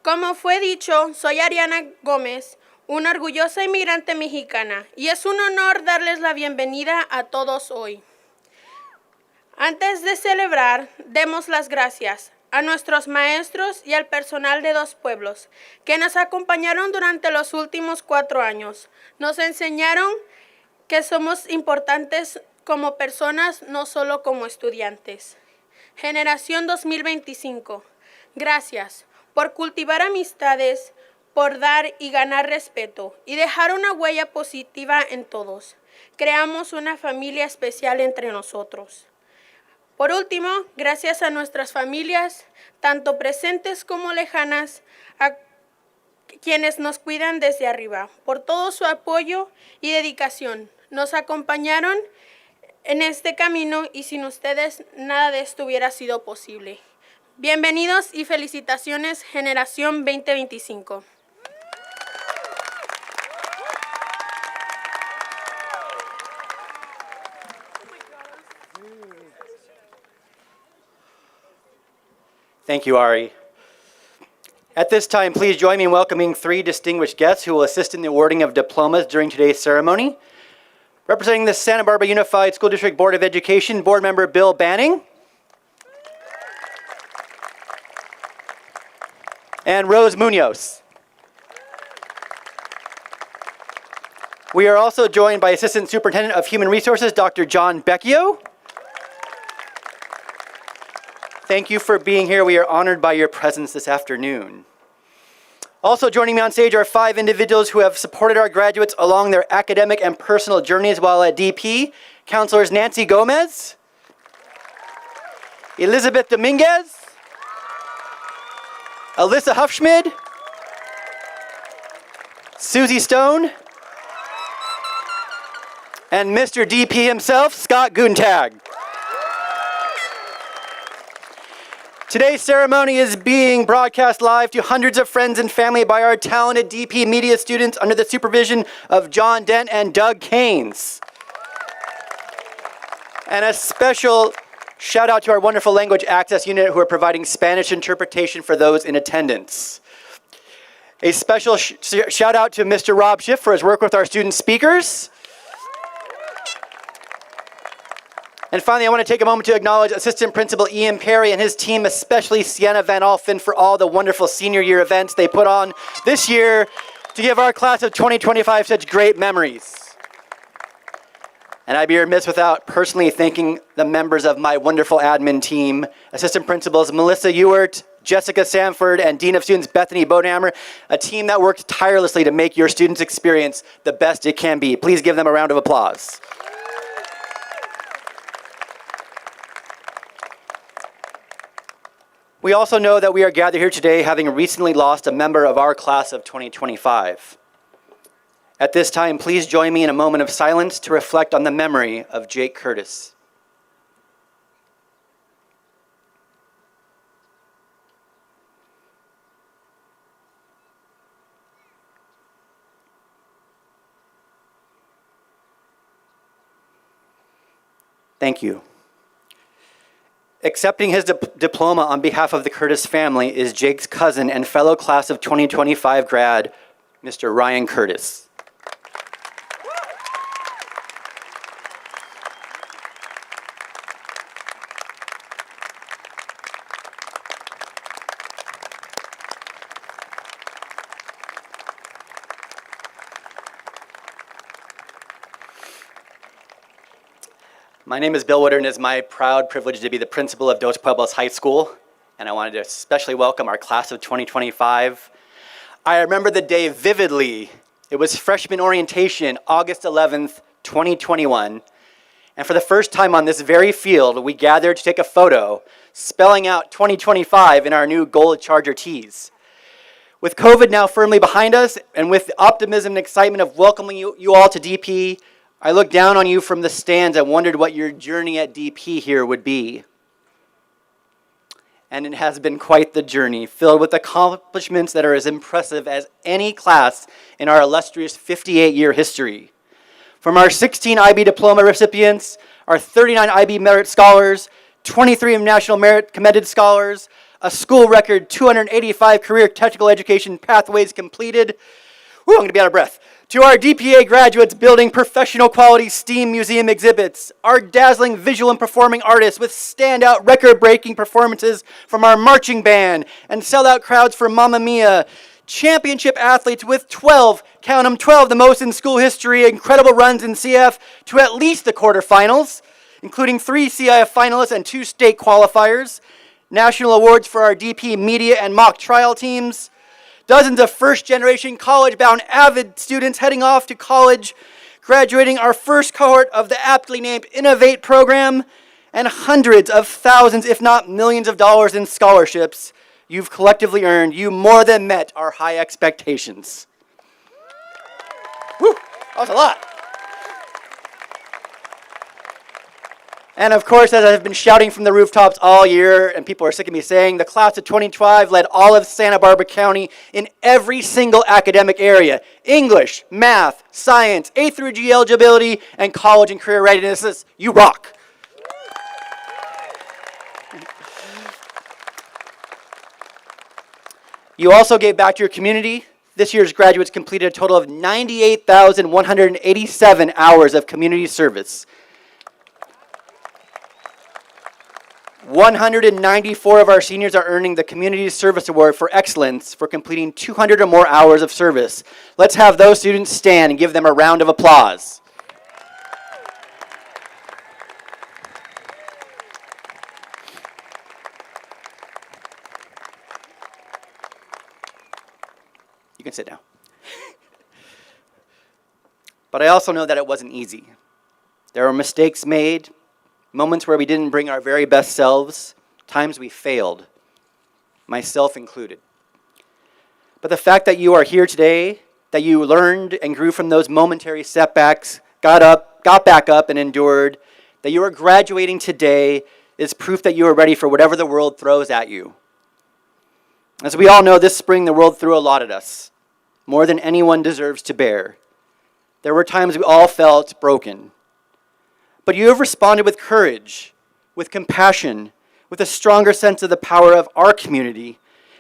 Como fue dicho, soy Ariana Gómez, una orgullosa inmigrante mexicana, y es un honor darles la bienvenida a todos hoy. Antes de celebrar, demos las gracias a nuestros maestros y al personal de Dos Pueblos, que nos acompañaron durante los últimos 4 años. Nos enseñaron que somos importantes como personas, no solo como estudiantes. Generación 2025, gracias por cultivar amistades, por dar y ganar respeto y dejar una huella positiva en todos. Creamos una familia especial entre nosotros. Por último, gracias a nuestras familias, tanto presentes como lejanas, a quienes nos cuidan desde arriba, por todo su apoyo y dedicación. Nos acompañaron en este camino y sin ustedes nada de esto hubiera sido posible. Bienvenidos y felicitaciones, Generación 2025. Thank you, Ari. At this time, please join me in welcoming 3 distinguished guests who will assist in the awarding of diplomas during today's ceremony. Representing the Santa Barbara Unified School District Board of Education, Board Member Bill Banning. And Rose Munoz. We are also joined by Assistant Superintendent of Human Resources, Dr. John Becchio. Thank you for being here. We are honored by your presence this afternoon. Also joining me on stage are 5 individuals who have supported our graduates along their academic and personal journeys while at DP. Counselors Nancy Gomez, Elizabeth Dominguez, Alyssa Huffschmid, Susie Stone, and Mr. DP himself, Scott Guntag. Today's ceremony is being broadcast live to hundreds of friends and family by our talented DP media students under the supervision of John Dent and Doug Keynes. And a special shout out to our wonderful language access unit who are providing Spanish interpretation for those in attendance. A special shout out to Mr. Rob Schiff for his work with our student speakers. And finally, I want to take a moment to acknowledge Assistant Principal Ian Perry and his team, especially Sienna Van Alphen, for all the wonderful senior year events they put on this year to give our class of 2025 such great memories. And I'd be remiss without personally thanking the members of my wonderful admin team, Assistant Principals Melissa Ewert, Jessica Sanford, and Dean of Students Bethany Bodenhammer, a team that worked tirelessly to make your students' experience the best it can be. Please give them a round of applause. We also know that we are gathered here today having recently lost a member of our class of 2025. At this time, please join me in a moment of silence to reflect on the memory of Jake Curtis. Thank you. Accepting his diploma on behalf of the Curtis family is Jake's cousin and fellow class of 2025 grad, Mr. Ryan Curtis. My name is Bill Woodard, and it is my proud privilege to be the principal of Dos Pueblos High School, and I wanted to especially welcome our class of 2025. I remember the day vividly. It was freshman orientation, August 11th, 2021, and for the first time on this very field, we gathered to take a photo spelling out 2025 in our new gold Charger tees. With COVID now firmly behind us, and with the optimism and excitement of welcoming you all to DP, I looked down on you from the stands and wondered what your journey at DP here would be. And it has been quite the journey, filled with accomplishments that are as impressive as any class in our illustrious 58-year history. From our 16 IB diploma recipients, our 39 IB merit scholars, 23 National Merit Commended Scholars, a school record 285 career technical education pathways completed. Woo, I'm gonna be out of breath. To our DPA graduates building professional quality STEAM museum exhibits, our dazzling visual and performing artists with standout record-breaking performances from our marching band and sellout crowds for Mamma Mia, championship athletes with 12, count them 12, the most in school history, incredible runs in CF to at least the quarterfinals, including 3 CIF finalists and 2 state qualifiers, national awards for our DP media and mock trial teams, dozens of first-generation college-bound avid students heading off to college, graduating our first cohort of the aptly named Innovate program, and hundreds of thousands, if not millions of dollars in scholarships you've collectively earned. You more than met our high expectations. Woo, that was a lot. And of course, as I've been shouting from the rooftops all year, and people are sick of me saying, the class of 2012 led all of Santa Barbara County in every single academic area: English, math, science, A through G eligibility, and college and career readiness. You rock. You also gave back to your community. This year's graduates completed a total of 98,187 hours of community service. 194 of our seniors are earning the Community Service Award for Excellence for completing 200 or more hours of service. Let's have those students stand and give them a round of applause. You can sit down. But I also know that it wasn't easy. There were mistakes made, moments where we didn't bring our very best selves, times we failed, myself included. But the fact that you are here today, that you learned and grew from those momentary setbacks, got back up and endured, that you are graduating today is proof that you are ready for whatever the world throws at you. As we all know, this spring the world threw a lot at us, more than anyone deserves to bear. There were times we all felt broken. But you have responded with courage, with compassion, with a stronger sense of the power of our community,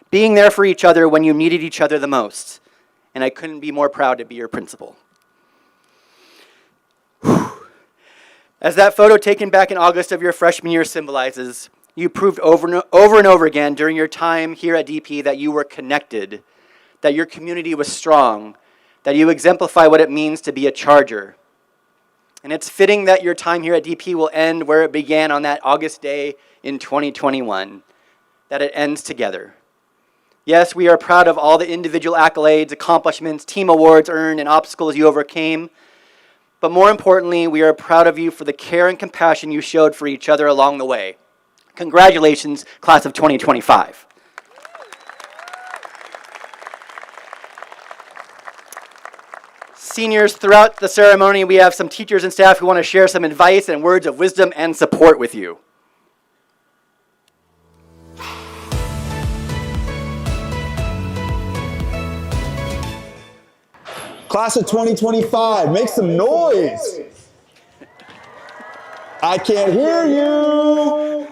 being there for each other when you needed each other the most. And I couldn't be more proud to be your principal. As that photo taken back in August of your freshman year symbolizes, you proved over and over again during your time here at DP that you were connected, that your community was strong, that you exemplify what it means to be a Charger. And it's fitting that your time here at DP will end where it began on that August day in 2021, that it ends together. Yes, we are proud of all the individual accolades, accomplishments, team awards earned, and obstacles you overcame. But more importantly, we are proud of you for the care and compassion you showed for each other along the way. Congratulations, class of 2025. Seniors, throughout the ceremony, we have some teachers and staff who want to share some advice and words of wisdom and support with you. Class of 2025, make some noise. I can't hear you.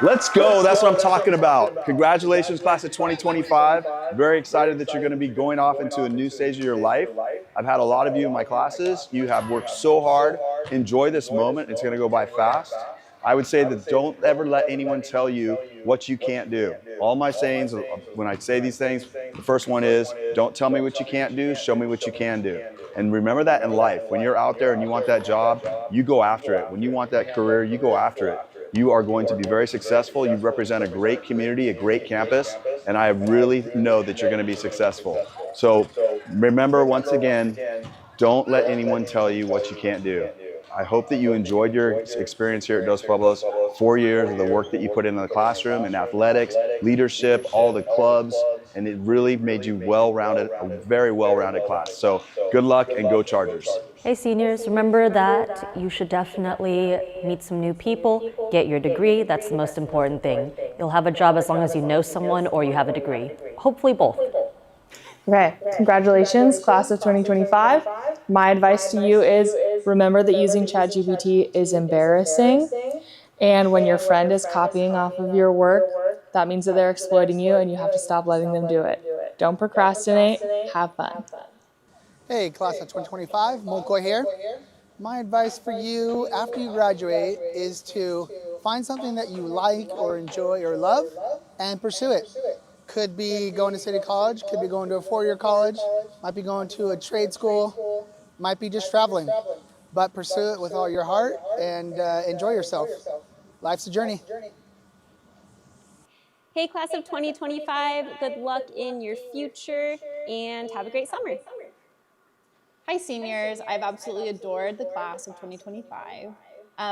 Let's go, that's what I'm talking about. Congratulations, class of 2025. Very excited that you're gonna be going off into a new stage of your life. I've had a lot of you in my classes. You have worked so hard. Enjoy this moment, it's gonna go by fast. I would say that don't ever let anyone tell you what you can't do. All my sayings, when I say these things, the first one is, don't tell me what you can't do, show me what you can do. And remember that in life. When you're out there and you want that job, you go after it. When you want that career, you go after it. You are going to be very successful. You represent a great community, a great campus, and I really know that you're going to be successful. So remember, once again, don't let anyone tell you what you can't do. I hope that you enjoyed your experience here at Dos Pueblos, 4 years of the work that you put in the classroom, in athletics, leadership, all the clubs, and it really made you well-rounded, a very well-rounded class. So good luck and go Chargers. Hey seniors, remember that you should definitely meet some new people, get your degree, that's the most important thing. You'll have a job as long as you know someone or you have a degree. Hopefully both. Okay, congratulations, class of 2025. My advice to you is remember that using ChatGPT is embarrassing. And when your friend is copying off of your work, that means that they're exploiting you and you have to stop letting them do it. Don't procrastinate, have fun. Hey, class of 2025, Molkoy here. My advice for you after you graduate is to find something that you like or enjoy or love and pursue it. Could be going to City College, could be going to a four-year college, might be going to a trade school, might be just traveling. But pursue it with all your heart and enjoy yourself. Life's a journey. Hey, class of 2025, good luck in your future and have a great summer. Hi seniors, I've absolutely adored the class of 2025.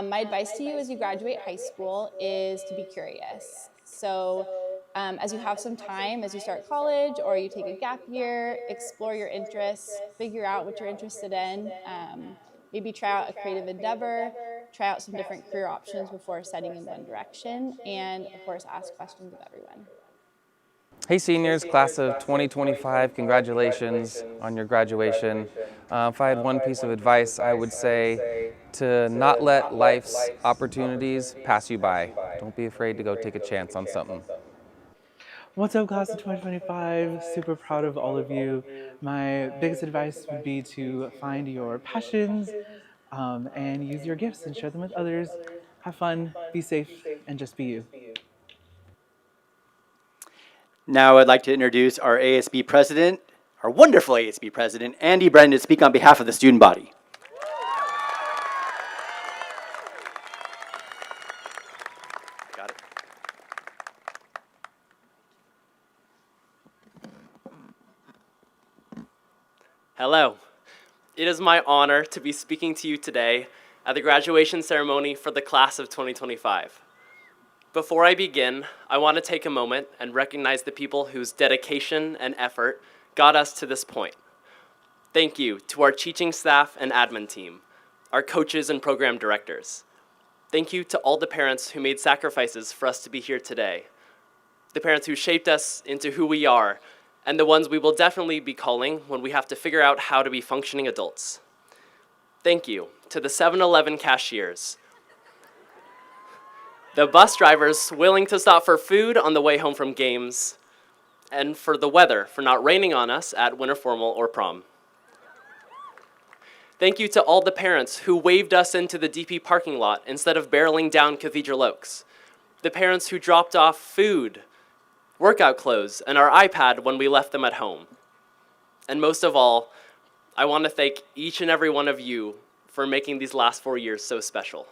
My advice to you as you graduate high school is to be curious. So as you have some time, as you start college or you take a gap year, explore your interests, figure out what you're interested in, maybe try out a creative endeavor, try out some different career options before setting in one direction, and of course ask questions of everyone. Hey seniors, class of 2025, congratulations on your graduation. If I had one piece of advice, I would say to not let life's opportunities pass you by. Don't be afraid to go take a chance on something. What's up, class of 2025? Super proud of all of you. My biggest advice would be to find your passions and use your gifts and share them with others. Have fun, be safe, and just be you. Now I'd like to introduce our ASB president, our wonderful ASB president, Andy Brennan, to speak on behalf of the student body. Got it. Hello. It is my honor to be speaking to you today at the graduation ceremony for the class of 2025. Before I begin, I want to take a moment and recognize the people whose dedication and effort got us to this point. Thank you to our teaching staff and admin team, our coaches and program directors. Thank you to all the parents who made sacrifices for us to be here today, the parents who shaped us into who we are, and the ones we will definitely be calling when we have to figure out how to be functioning adults. Thank you to the 7-Eleven cashiers, the bus drivers willing to stop for food on the way home from games, and for the weather for not raining on us at winter formal or prom. Thank you to all the parents who waved us into the DP parking lot instead of barreling down Cathedral Oaks, the parents who dropped off food, workout clothes, and our iPad when we left them at home. And most of all, I want to thank each and every one of you for making these last 4 years so special.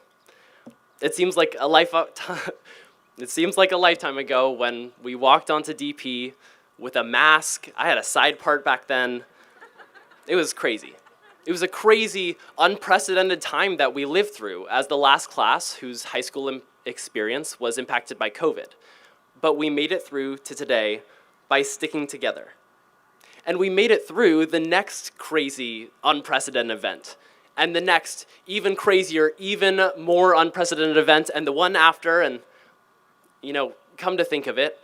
It seems like a lifetime ago when we walked onto DP with a mask. I had a side part back then. It was crazy. It was a crazy, unprecedented time that we lived through as the last class whose high school experience was impacted by COVID. But we made it through to today by sticking together. And we made it through the next crazy, unprecedented event, and the next even crazier, even more unprecedented event, and the one after, and come to think of it,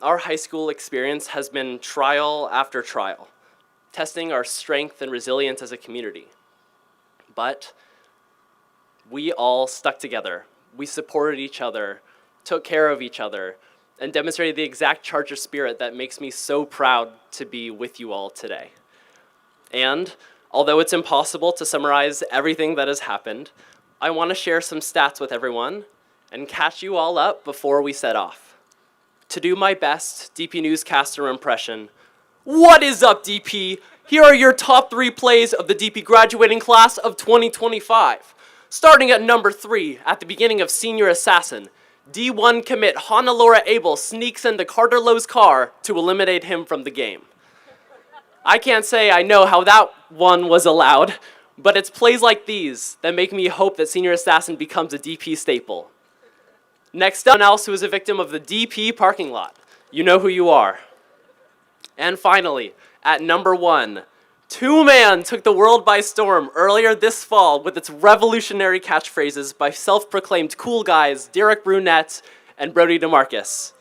our high school experience has been trial after trial, testing our strength and resilience as a community. But we all stuck together. We supported each other, took care of each other, and demonstrated the exact Charger spirit that makes me so proud to be with you all today. And although it's impossible to summarize everything that has happened, I want to share some stats with everyone and catch you all up before we set off. To do my best DP newscaster impression, what is up, DP? Here are your top 3 plays of the DP graduating class of 2025. Starting at number 3, at the beginning of Senior Assassin, D1 commit Honolora Abel sneaks into Carter Lowe's car to eliminate him from the game. I can't say I know how that one was allowed, but it's plays like these that make me hope that Senior Assassin becomes a DP staple. Next up, someone else who is a victim of the DP parking lot. You know who you are. And finally, at number 1, Two Man took the world by storm earlier this fall with its revolutionary catchphrases by self-proclaimed cool guys Derek Brunette and Brody DeMarcus.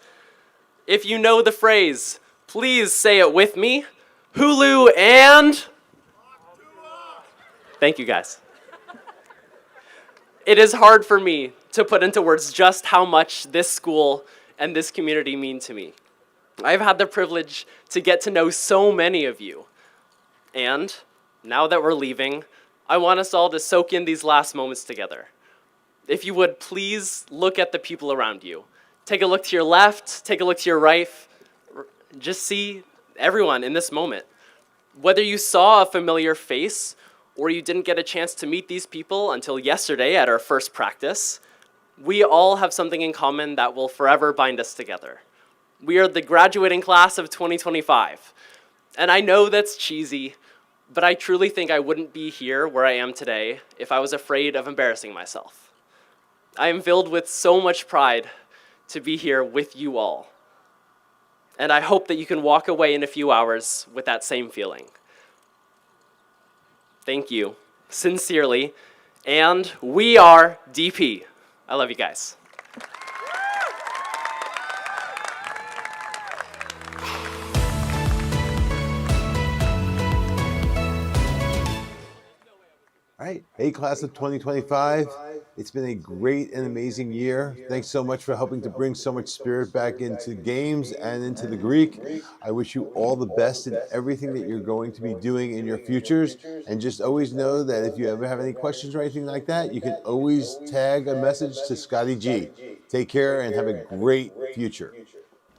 If you know the phrase, please say it with me. Hulu and Thank you, guys. It is hard for me to put into words just how much this school and this community mean to me. I've had the privilege to get to know so many of you. And now that we're leaving, I want us all to soak in these last moments together. If you would, please look at the people around you. Take a look to your left, take a look to your right. Just see everyone in this moment. Whether you saw a familiar face or you didn't get a chance to meet these people until yesterday at our first practice, we all have something in common that will forever bind us together. We are the graduating class of 2025. And I know that's cheesy, but I truly think I wouldn't be here where I am today if I was afraid of embarrassing myself. I am filled with so much pride to be here with you all. And I hope that you can walk away in a few hours with that same feeling. Thank you, sincerely, and we are DP. I love you guys. All right. Hey, class of 2025. It's been a great and amazing year. Thanks so much for helping to bring so much spirit back into games and into the Greek. I wish you all the best in everything that you're going to be doing in your futures. And just always know that if you ever have any questions or anything like that, you can always tag a message to Scotty G. Take care and have a great future.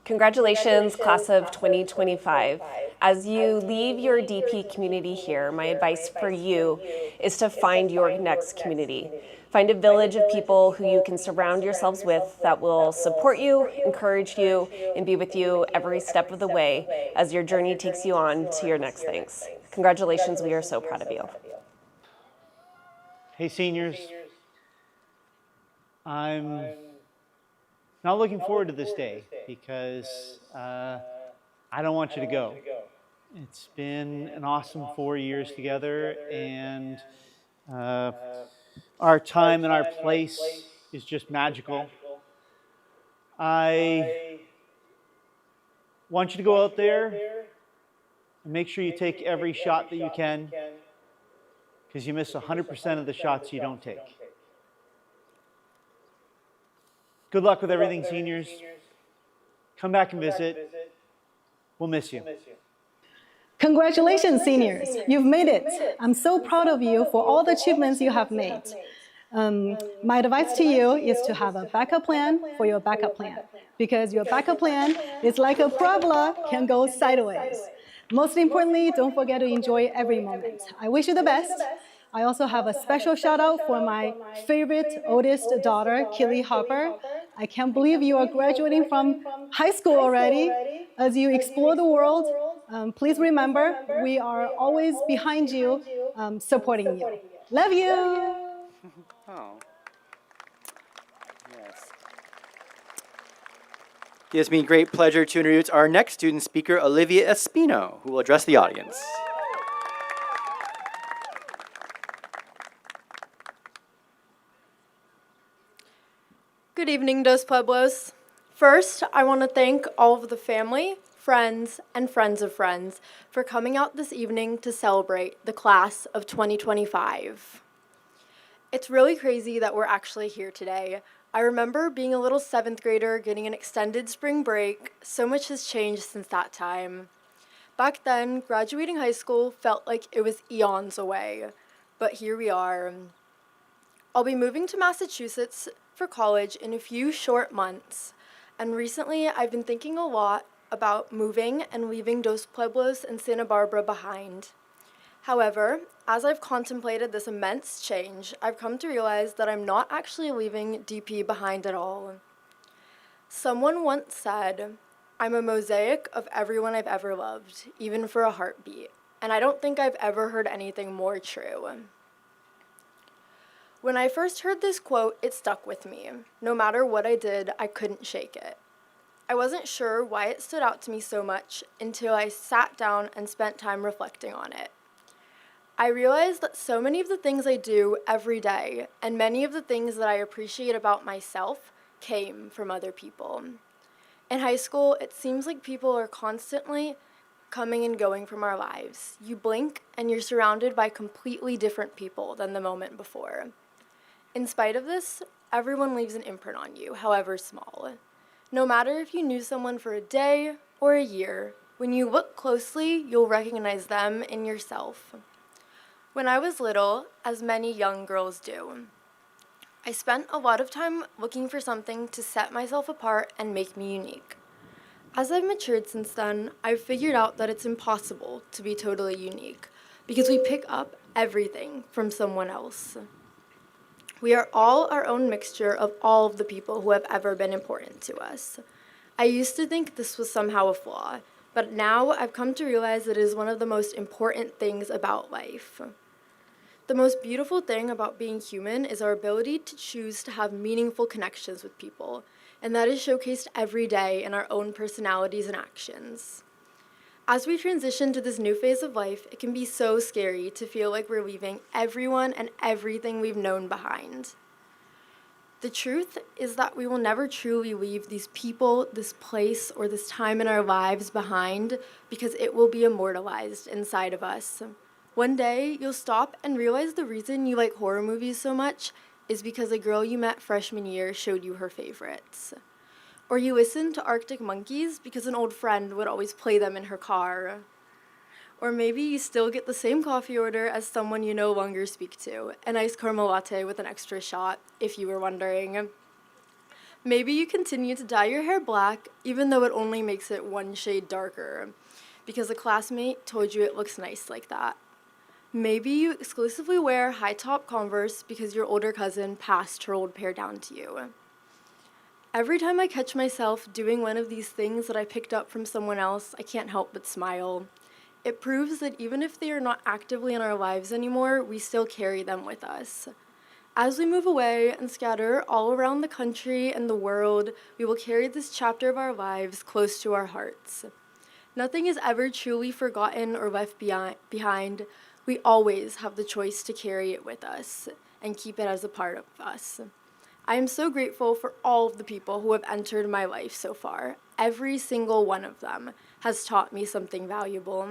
Congratulations, class of 2025. As you leave your DP community here, my advice for you is to find your next community. Find a village of people who you can surround yourselves with that will support you, encourage you, and be with you every step of the way as your journey takes you on to your next things. Congratulations, we are so proud of you. Hey, seniors. I'm not looking forward to this day because I don't want you to go. It's been an awesome 4 years together, and our time and our place is just magical. I want you to go out there and make sure you take every shot that you can, because you miss 100% of the shots you don't take. Good luck with everything, seniors. Come back and visit. We'll miss you. Congratulations, seniors. You've made it. I'm so proud of you for all the achievements you have made. My advice to you is to have a backup plan for your backup plan, because your backup plan is like a parabola, can go sideways. Most importantly, don't forget to enjoy every moment. I wish you the best. I also have a special shout out for my favorite oldest daughter, Killy Hopper. I can't believe you are graduating from high school already. As you explore the world, please remember, we are always behind you, supporting you. Love you. Oh. Yes. Gives me great pleasure to introduce our next student speaker, Olivia Espino, who will address the audience. Good evening, Dos Pueblos. First, I want to thank all of the family, friends, and friends of friends for coming out this evening to celebrate the class of 2025. It's really crazy that we're actually here today. I remember being a little 7th grader getting an extended spring break. So much has changed since that time. Back then, graduating high school felt like it was eons away, but here we are. I'll be moving to Massachusetts for college in a few short months, and recently I've been thinking a lot about moving and leaving Dos Pueblos and Santa Barbara behind. However, as I've contemplated this immense change, I've come to realize that I'm not actually leaving DP behind at all. Someone once said, "I'm a mosaic of everyone I've ever loved, even for a heartbeat," and I don't think I've ever heard anything more true. When I first heard this quote, it stuck with me. No matter what I did, I couldn't shake it. I wasn't sure why it stood out to me so much until I sat down and spent time reflecting on it. I realized that so many of the things I do every day, and many of the things that I appreciate about myself, came from other people. In high school, it seems like people are constantly coming and going from our lives. You blink and you're surrounded by completely different people than the moment before. In spite of this, everyone leaves an imprint on you, however small. No matter if you knew someone for a day or a year, when you look closely, you'll recognize them in yourself. When I was little, as many young girls do, I spent a lot of time looking for something to set myself apart and make me unique. As I've matured since then, I've figured out that it's impossible to be totally unique because we pick up everything from someone else. We are all our own mixture of all of the people who have ever been important to us. I used to think this was somehow a flaw, but now I've come to realize it is one of the most important things about life. The most beautiful thing about being human is our ability to choose to have meaningful connections with people, and that is showcased every day in our own personalities and actions. As we transition to this new phase of life, it can be so scary to feel like we're leaving everyone and everything we've known behind. The truth is that we will never truly leave these people, this place, or this time in our lives behind because it will be immortalized inside of us. One day, you'll stop and realize the reason you like horror movies so much is because a girl you met freshman year showed you her favorites. Or you listened to Arctic Monkeys because an old friend would always play them in her car. Or maybe you still get the same coffee order as someone you no longer speak to, an iced caramel latte with an extra shot, if you were wondering. Maybe you continue to dye your hair black, even though it only makes it one shade darker, because a classmate told you it looks nice like that. Maybe you exclusively wear high-top Converse because your older cousin passed her old pair down to you. Every time I catch myself doing one of these things that I picked up from someone else, I can't help but smile. It proves that even if they are not actively in our lives anymore, we still carry them with us. As we move away and scatter all around the country and the world, we will carry this chapter of our lives close to our hearts. Nothing is ever truly forgotten or left behind. We always have the choice to carry it with us and keep it as a part of us. I am so grateful for all of the people who have entered my life so far. Every single one of them has taught me something valuable.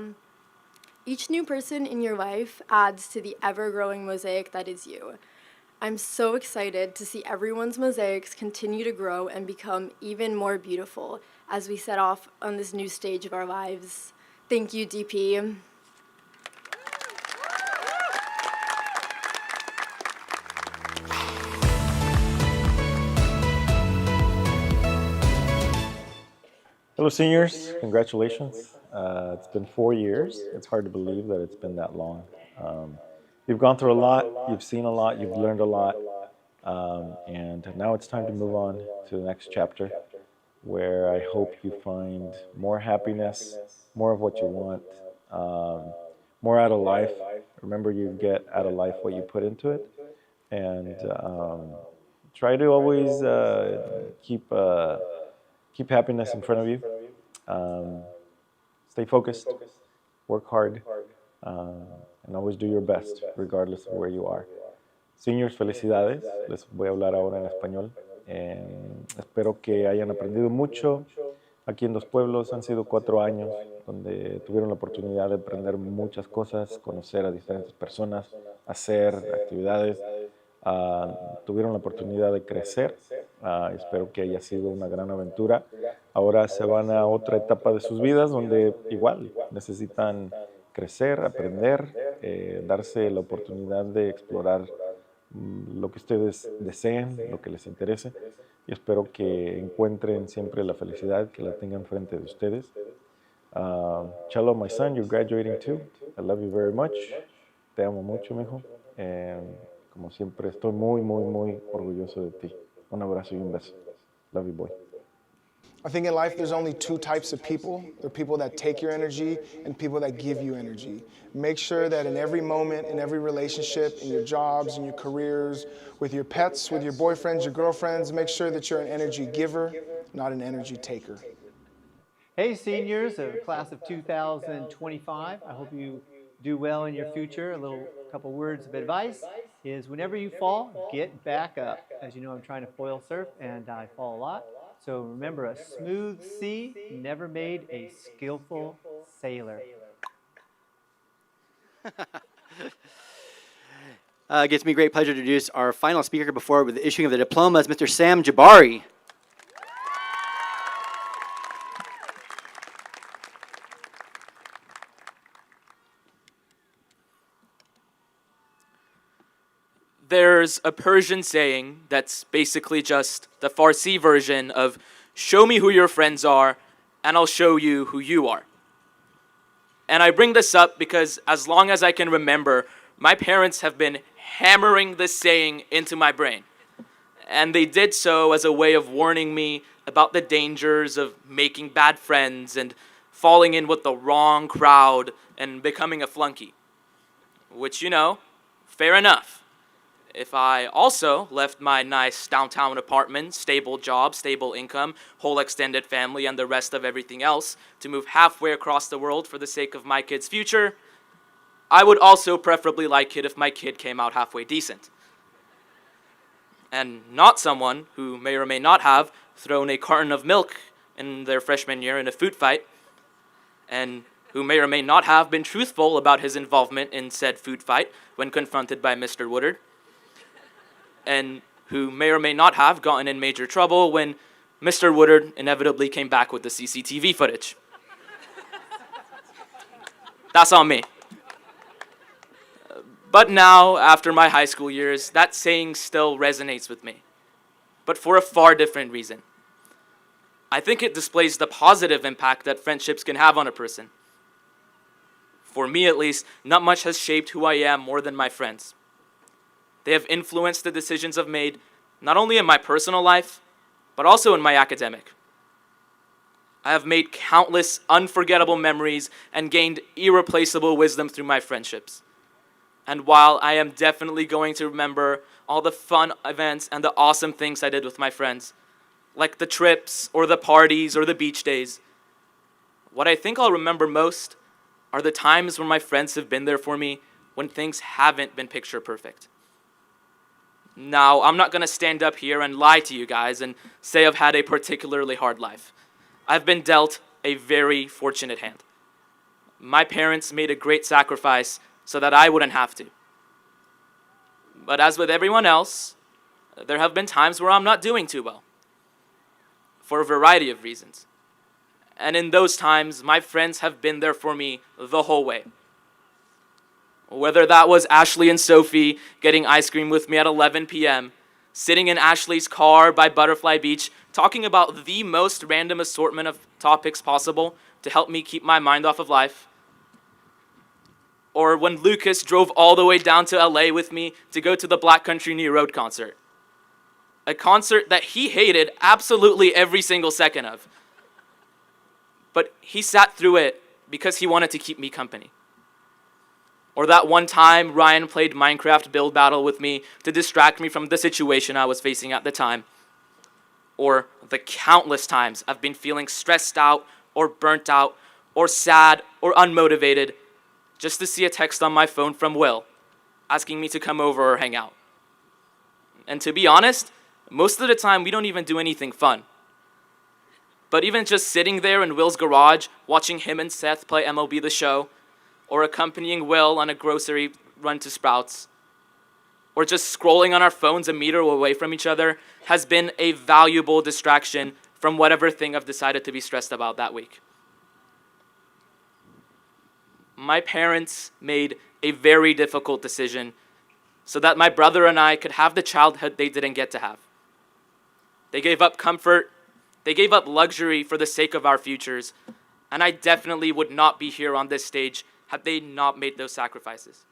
Each new person in your life adds to the ever-growing mosaic that is you. I'm so excited to see everyone's mosaics continue to grow and become even more beautiful as we set off on this new stage of our lives. Thank you, DP. Hello, seniors. Congratulations. It's been 4 years. It's hard to believe that it's been that long. You've gone through a lot, you've seen a lot, you've learned a lot, and now it's time to move on to the next chapter, where I hope you find more happiness, more of what you want, more out of life. Remember, you get out of life what you put into it, and try to always keep happiness in front of you. Stay focused, work hard, and always do your best, regardless of where you are. Seniors, felicidades. Les voy a hablar ahora en español. Espero que hayan aprendido mucho. Aquí en Dos Pueblos han sido 4 años donde tuvieron la oportunidad de aprender muchas cosas, conocer a diferentes personas, hacer actividades. Tuvieron la oportunidad de crecer. Espero que haya sido una gran aventura. Ahora se van a otra etapa de sus vidas donde igual necesitan crecer, aprender, darse la oportunidad de explorar lo que ustedes deseen, lo que les interese. Y espero que encuentren siempre la felicidad, que la tengan frente de ustedes. Chelo, my son, you're graduating too. I love you very much. Te amo mucho, mijo. Como siempre, estoy muy, muy, muy orgulloso de ti. Un abrazo y un beso. Love you, boy. I think in life there's only 2 types of people. There are people that take your energy and people that give you energy. Make sure that in every moment, in every relationship, in your jobs, in your careers, with your pets, with your boyfriends, your girlfriends, make sure that you're an energy giver, not an energy taker. Hey, seniors of class of 2025. I hope you do well in your future. Couple words of advice is whenever you fall, get back up. As you know, I'm trying to foil surf and I fall a lot. So remember, a smooth sea never made a skillful sailor. It gives me great pleasure to introduce our final speaker before with the issuing of the diplomas, Mr. Sam Jabari. There's a Persian saying that's basically just the Farsi version of show me who your friends are and I'll show you who you are. And I bring this up because as long as I can remember, my parents have been hammering this saying into my brain. And they did so as a way of warning me about the dangers of making bad friends and falling in with the wrong crowd and becoming a flunky. Which, fair enough. If I also left my nice downtown apartment, stable job, stable income, whole extended family, and the rest of everything else to move halfway across the world for the sake of my kid's future, I would also preferably like it if my kid came out halfway decent. And not someone who may or may not have thrown a carton of milk in their freshman year in a food fight, and who may or may not have been truthful about his involvement in said food fight when confronted by Mr. Woodard, and who may or may not have gotten in major trouble when Mr. Woodard inevitably came back with the CCTV footage. That's on me. But now, after my high school years, that saying still resonates with me, but for a far different reason. I think it displays the positive impact that friendships can have on a person. For me, at least, not much has shaped who I am more than my friends. They have influenced the decisions I've made, not only in my personal life, but also in my academic. I have made countless unforgettable memories and gained irreplaceable wisdom through my friendships. And while I am definitely going to remember all the fun events and the awesome things I did with my friends, like the trips or the parties or the beach days, what I think I'll remember most are the times when my friends have been there for me when things haven't been picture perfect. Now, I'm not going to stand up here and lie to you guys and say I've had a particularly hard life. I've been dealt a very fortunate hand. My parents made a great sacrifice so that I wouldn't have to. But as with everyone else, there have been times where I'm not doing too well, for a variety of reasons. And in those times, my friends have been there for me the whole way. Whether that was Ashley and Sophie getting ice cream with me at 11 p.m., sitting in Ashley's car by Butterfly Beach, talking about the most random assortment of topics possible to help me keep my mind off of life, or when Lucas drove all the way down to LA with me to go to the Black Country New Road concert. A concert that he hated absolutely every single second of. But he sat through it because he wanted to keep me company. Or that one time Ryan played Minecraft Build Battle with me to distract me from the situation I was facing at the time. Or the countless times I've been feeling stressed out or burnt out or sad or unmotivated just to see a text on my phone from Will asking me to come over or hang out. And to be honest, most of the time we don't even do anything fun. But even just sitting there in Will's garage watching him and Seth play MLB The Show, or accompanying Will on a grocery run to Sprouts, or just scrolling on our phones a meter away from each other has been a valuable distraction from whatever thing I've decided to be stressed about that week. My parents made a very difficult decision so that my brother and I could have the childhood they didn't get to have. They gave up comfort, they gave up luxury for the sake of our futures, and I definitely would not be here on this stage had they not made those sacrifices.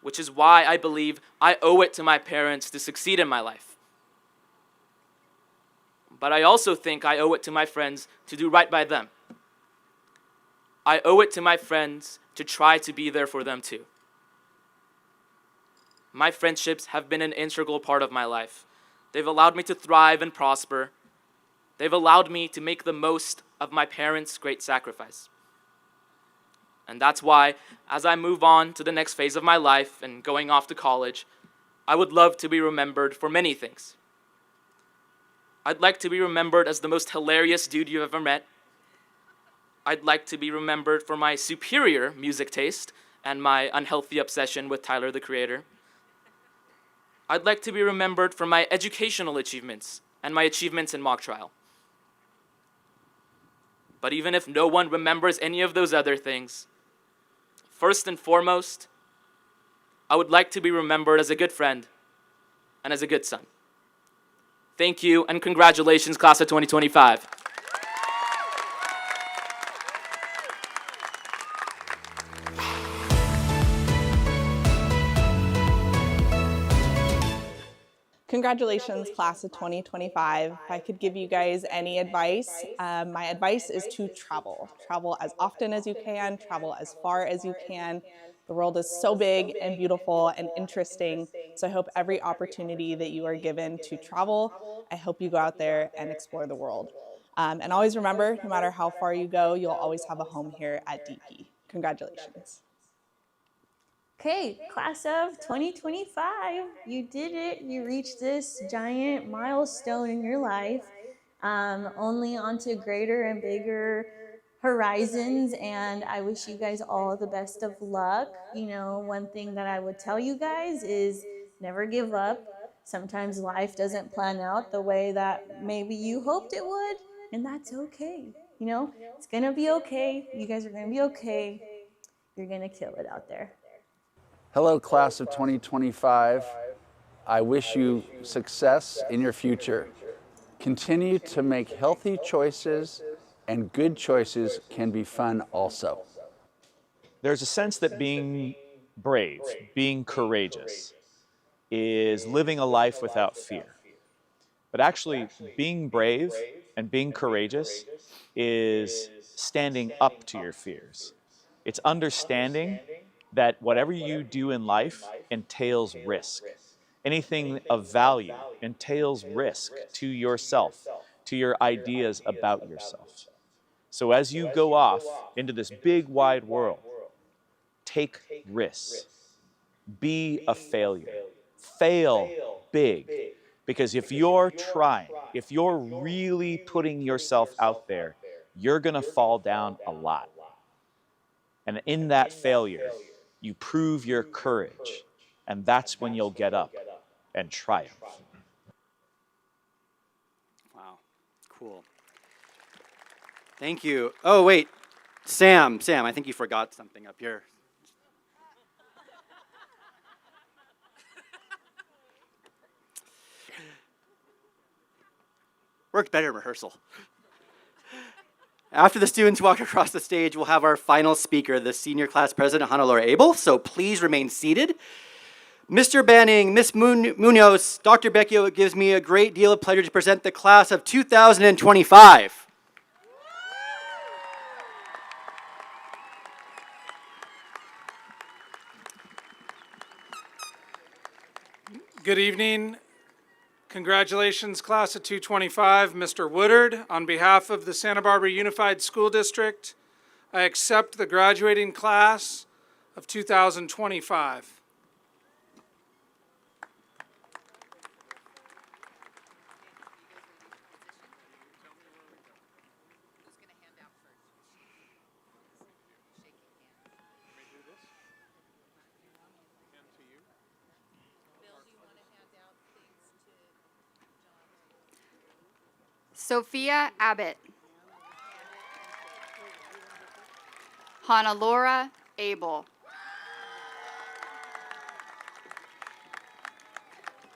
Which is why I believe I owe it to my parents to succeed in my life. But I also think I owe it to my friends to do right by them. I owe it to my friends to try to be there for them too. My friendships have been an integral part of my life. They've allowed me to thrive and prosper. They've allowed me to make the most of my parents' great sacrifice. And that's why, as I move on to the next phase of my life and going off to college, I would love to be remembered for many things. I'd like to be remembered as the most hilarious dude you've ever met. I'd like to be remembered for my superior music taste and my unhealthy obsession with Tyler, the Creator. I'd like to be remembered for my educational achievements and my achievements in mock trial. But even if no one remembers any of those other things, first and foremost, I would like to be remembered as a good friend and as a good son. Thank you, and congratulations, class of 2025. Congratulations, class of 2025. If I could give you guys any advice, my advice is to travel. Travel as often as you can, travel as far as you can. The world is so big and beautiful and interesting, so I hope every opportunity that you are given to travel, I hope you go out there and explore the world. And always remember, no matter how far you go, you'll always have a home here at DP. Congratulations. Okay, class of 2025, you did it. You reached this giant milestone in your life, only onto greater and bigger horizons, and I wish you guys all the best of luck. You know, one thing that I would tell you guys is never give up. Sometimes life doesn't plan out the way that maybe you hoped it would, and that's okay. You know, it's gonna be okay. You guys are gonna be okay. You're gonna kill it out there. Hello, class of 2025. I wish you success in your future. Continue to make healthy choices, and good choices can be fun also. There's a sense that being brave, being courageous, is living a life without fear. But actually, being brave and being courageous is standing up to your fears. It's understanding that whatever you do in life entails risk. Anything of value entails risk to yourself, to your ideas about yourself. So as you go off into this big, wide world, take risks. Be a failure. Fail big. Because if you're trying, if you're really putting yourself out there, you're gonna fall down a lot. And in that failure, you prove your courage, and that's when you'll get up and triumph. Wow, cool. Thank you. Oh, wait, Sam, I think you forgot something up here. Worked better in rehearsal. After the students walk across the stage, we'll have our final speaker, the senior class president, Hannah-Laura Abel, so please remain seated. Mr. Banning, Ms. Munoz, Dr. Becchio, it gives me a great deal of pleasure to present the class of 2025. Good evening. Congratulations, class of 225, Mr. Woodard. On behalf of the Santa Barbara Unified School District, I accept the graduating class of 2025. Sophia Abbott. Hannah-Laura Abel.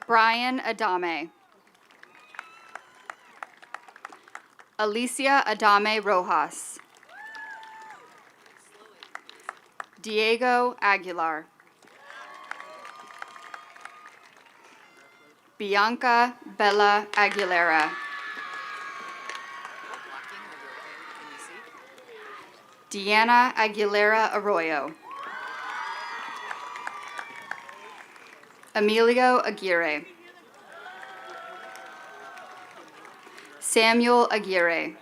Brian Adame. Alicia Adame Rojas. Diego Aguilar. Bianca Bella Aguilera. Deanna Aguilera Arroyo. Emilio Aguirre. Samuel Aguirre.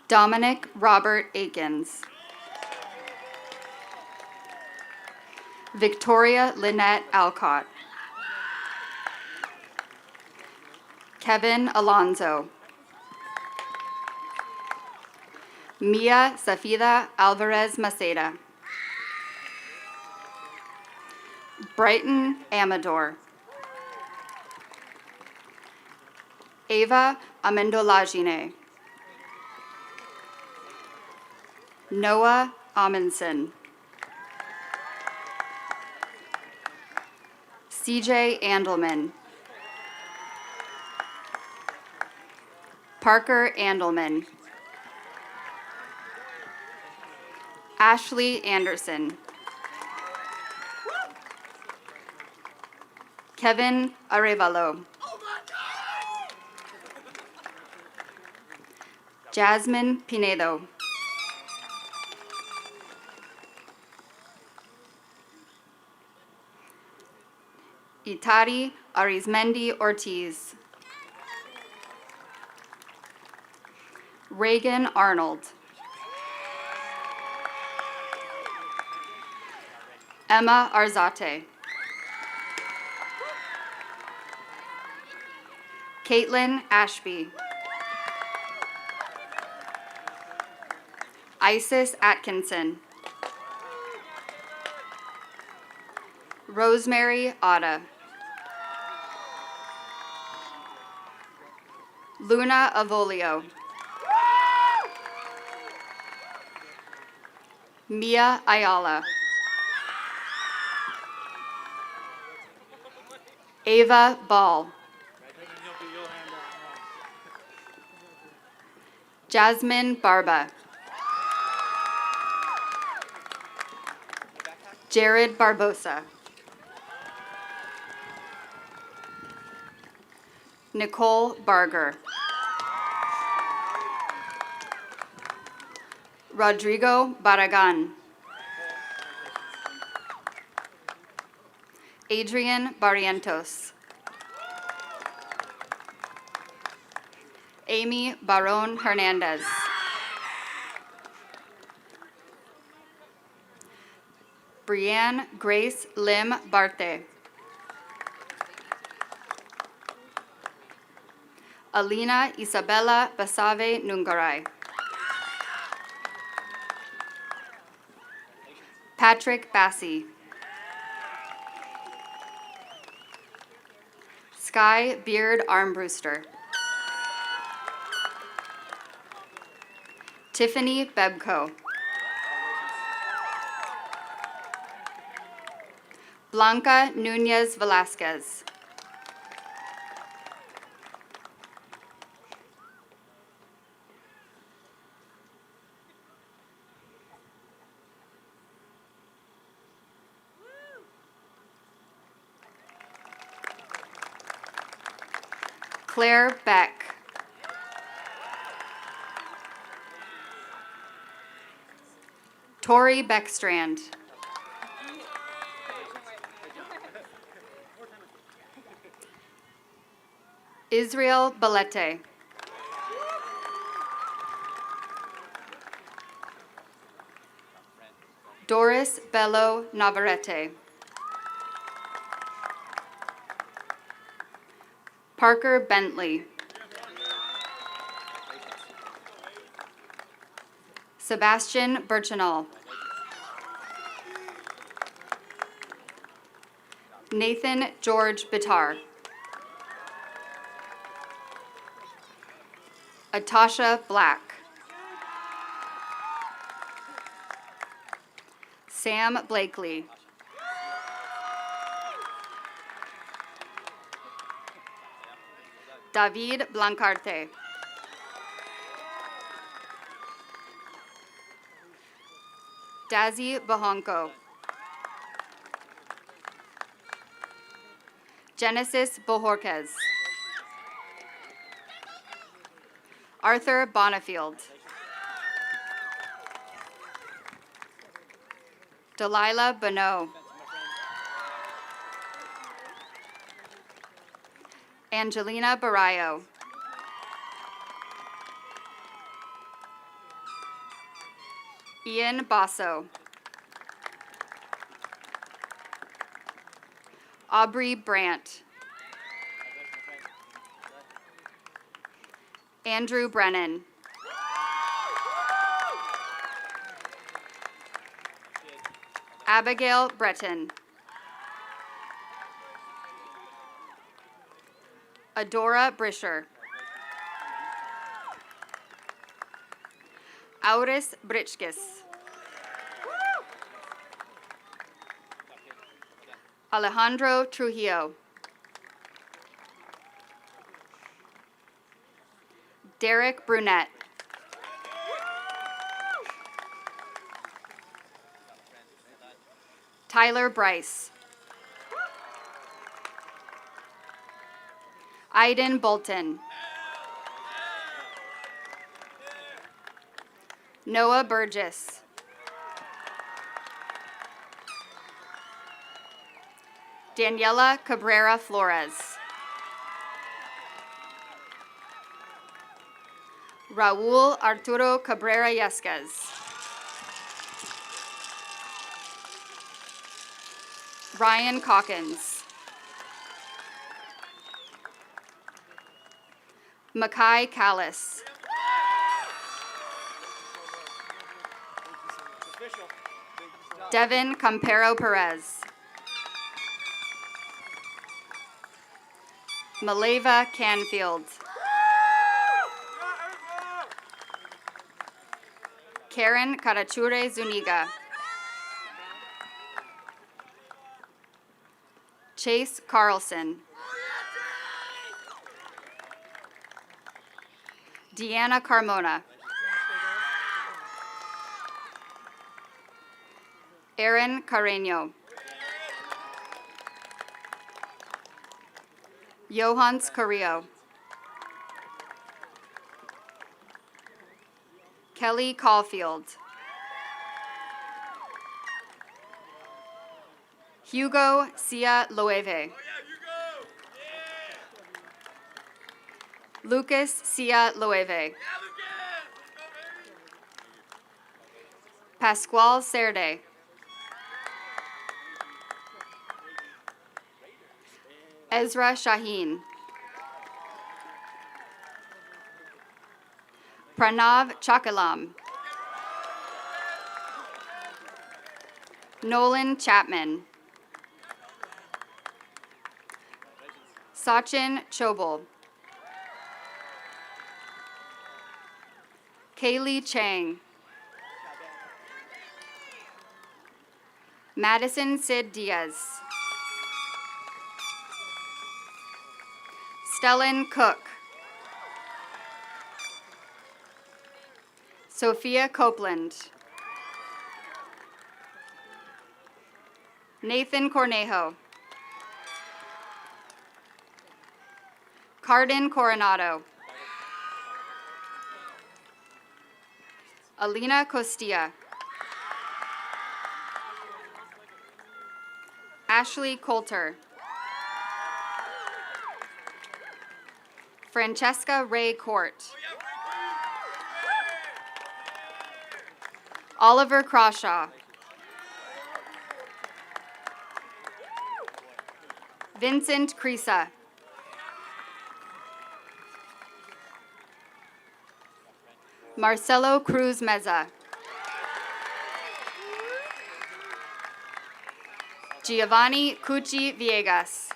Dominic Robert Akins. Victoria Lynette Alcott. Kevin Alonzo. Mia Safida Alvarez Maceda. Brighton Amador. Ava Amendolagine. Noah Amundsen. CJ Andelman. Parker Andelman. Ashley Anderson. Kevin Arevalo. Jasmine Pinedo. Itari Arizmendi Ortiz. Reagan Arnold. Emma Arzate. Caitlin Ashby. Isis Atkinson. Rosemary Otta. Luna Avolio. Mia Ayala. Ava Ball. Jasmine Barba. Jared Barbosa. Nicole Barger. Rodrigo Barragan. Adrian Barrientos. Amy Barron Hernandez. Brianne Grace Lim Barte. Alina Isabella Basave Nungaray. Patrick Bassi. Sky Beard Armbruster. Tiffany Bebco. Blanca Nunez Velasquez. Claire Beck. Tori Beckstrand. Israel Balete. Doris Bello Navarrete. Parker Bentley. Sebastian Birchinall. Nathan George Bitar. Atasha Black. Sam Blakely. David Blancarte. Dazzy Bahonko. Genesis Bohorquez. Arthur Bonifield. Delilah Bonneau. Angelina Barayo. Ian Basso. Aubrey Brandt. Andrew Brennan. Abigail Breton. Adora Brisher. Auris Britschkis. Alejandro Trujillo. Derek Brunette. Tyler Bryce. Aiden Bolton. Noah Burgess. Daniela Cabrera Flores. Raul Arturo Cabrera Yesquez. Ryan Calkins. Makai Callis. Devin Campero Perez. Maleva Canfield. Karen Carachure Zuniga. Chase Carlson. Deanna Carmona. Aaron Carreño. Johans Carrillo. Kelly Caulfield. Hugo Cia Loeve. Lucas Cia Loeve. Pascual Cerde. Ezra Shaheen. Pranav Chakalam. Nolan Chapman. Sachin Chobal. Kaylee Chang. Madison Sid Diaz. Stellan Cook. Sophia Copeland. Nathan Cornejo. Cardin Coronado. Alina Costilla. Ashley Coulter. Francesca Ray Court. Oliver Crawshaw. Vincent Crisa. Marcelo Cruz Meza. Giovanni Cucci Viegas.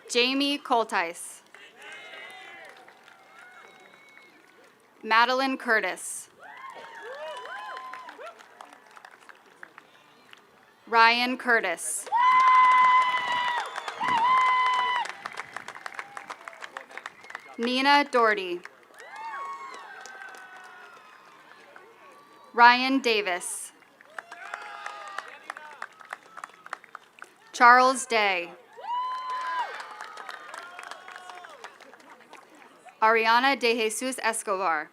Jamie Coltice. Madeline Curtis. Ryan Curtis. Nina Doherty. Ryan Davis. Charles Day. Ariana De Jesus Escobar.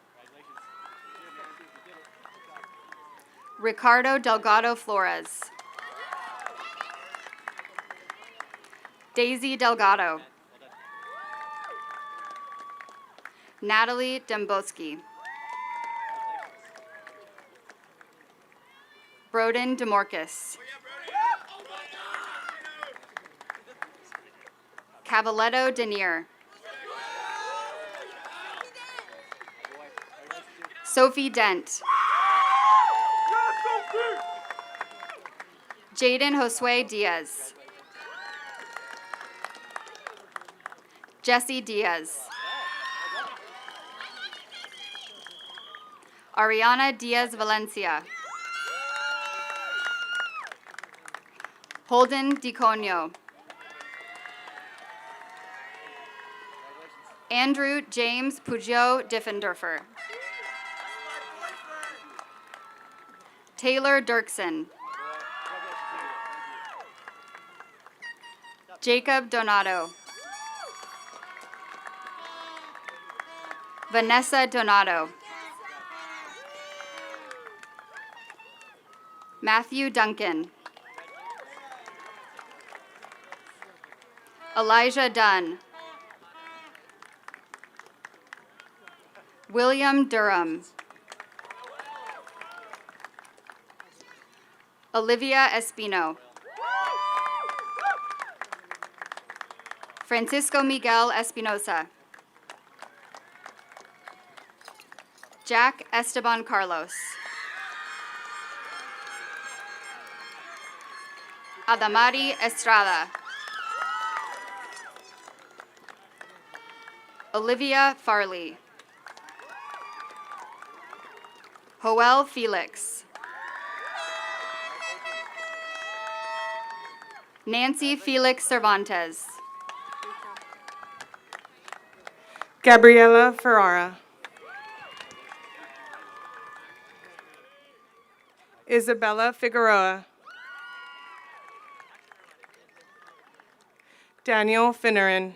Ricardo Delgado Flores. Daisy Delgado. Natalie Dembowski. Broden DeMorcus. Cavaletto Denier. Sophie Dent. Jaden Josue Diaz. Jesse Diaz. Ariana Diaz Valencia. Holden DiConio. Andrew James Pujol Diffenderfer. Taylor Dirksen. Jacob Donato. Vanessa Donato. Matthew Duncan. Elijah Dunn. William Durham. Olivia Espino. Francisco Miguel Espinosa. Jack Esteban Carlos. Adamari Estrada. Olivia Farley. Joel Felix. Nancy Felix Cervantes. Gabriela Ferrara. Isabella Figueroa. Daniel Finneran.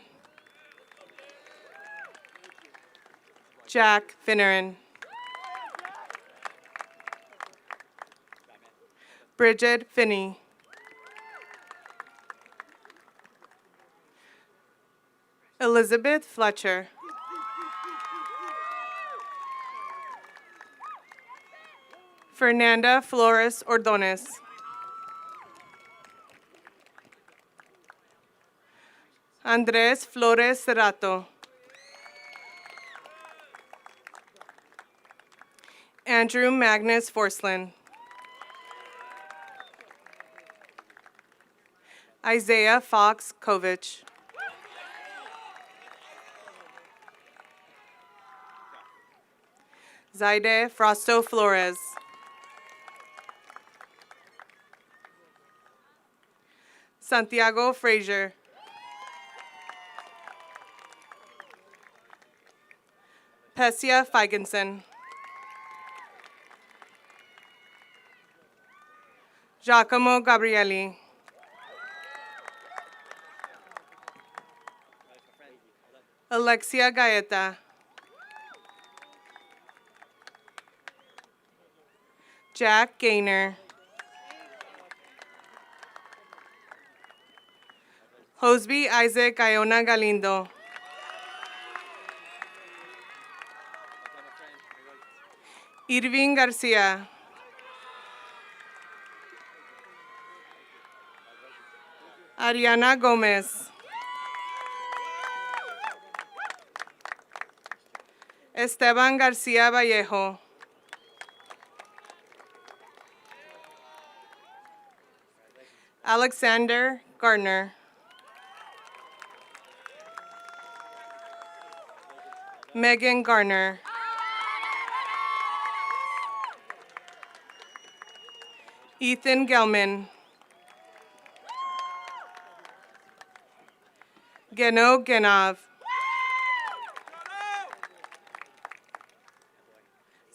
Jack Finneran. Bridget Finney. Elizabeth Fletcher. Fernanda Flores Ordonez. Andres Flores Cerrato. Andrew Magnus Forslin. Isaiah Fox Kovich. Zaide Frosto Flores. Santiago Frazier. Pessia Feigenson. Giacomo Gabrielli. Alexia Gaeta. Jack Gaynor. Hosby Isaac Iona Galindo. Irving Garcia. Ariana Gomez. Esteban Garcia Vallejo. Alexander Gardner. Megan Garner. Ethan Gelman. Geno Genov.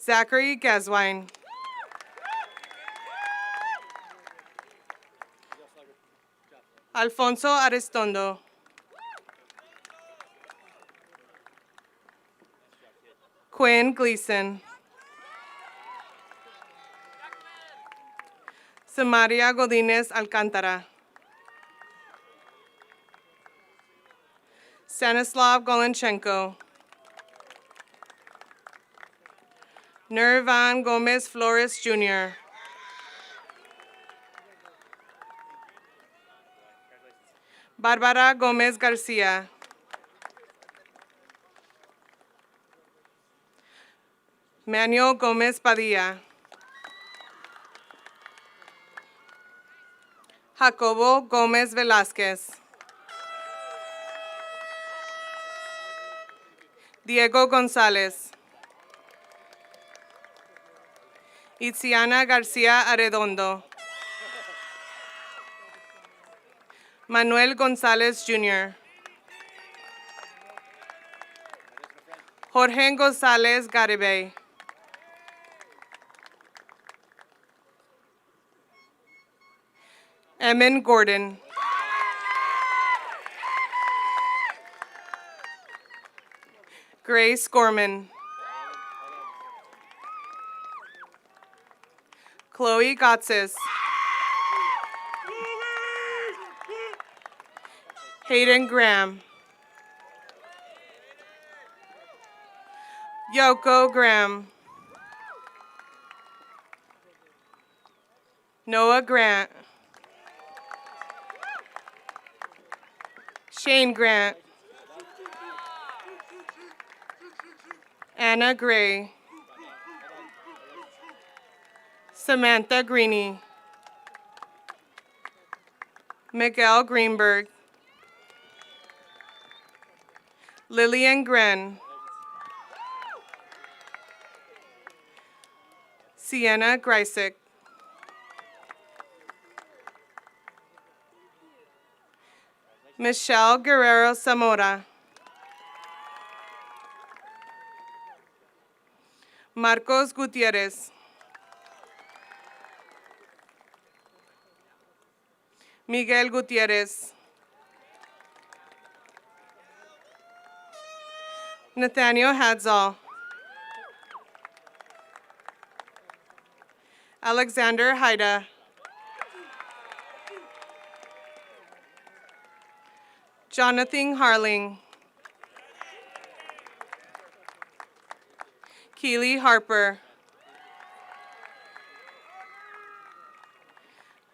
Zachary Gaswine. Alfonso Aristondo. Quinn Gleason. Samaria Godinez Alcantara. Stanislav Golinchenko. Nervan Gomez Flores Jr. Barbara Gomez Garcia. Manuel Gomez Padilla. Jacobo Gomez Velázquez. Diego González. Itziana García Arredondo. Manuel González Jr. Jorge González Garibay. Emin Gordon. Grace Gorman. Chloe Gotsis. Hayden Graham. Yoko Graham. Noah Grant. Shane Grant. Anna Gray. Samantha Greeny. Miguel Greenberg. Lillian Gren. Sienna Greisick. Michelle Guerrero Zamora. Marcos Gutierrez. Miguel Gutierrez. Nathaniel Hadzall. Alexander Haida. Jonathan Harling. Keely Harper.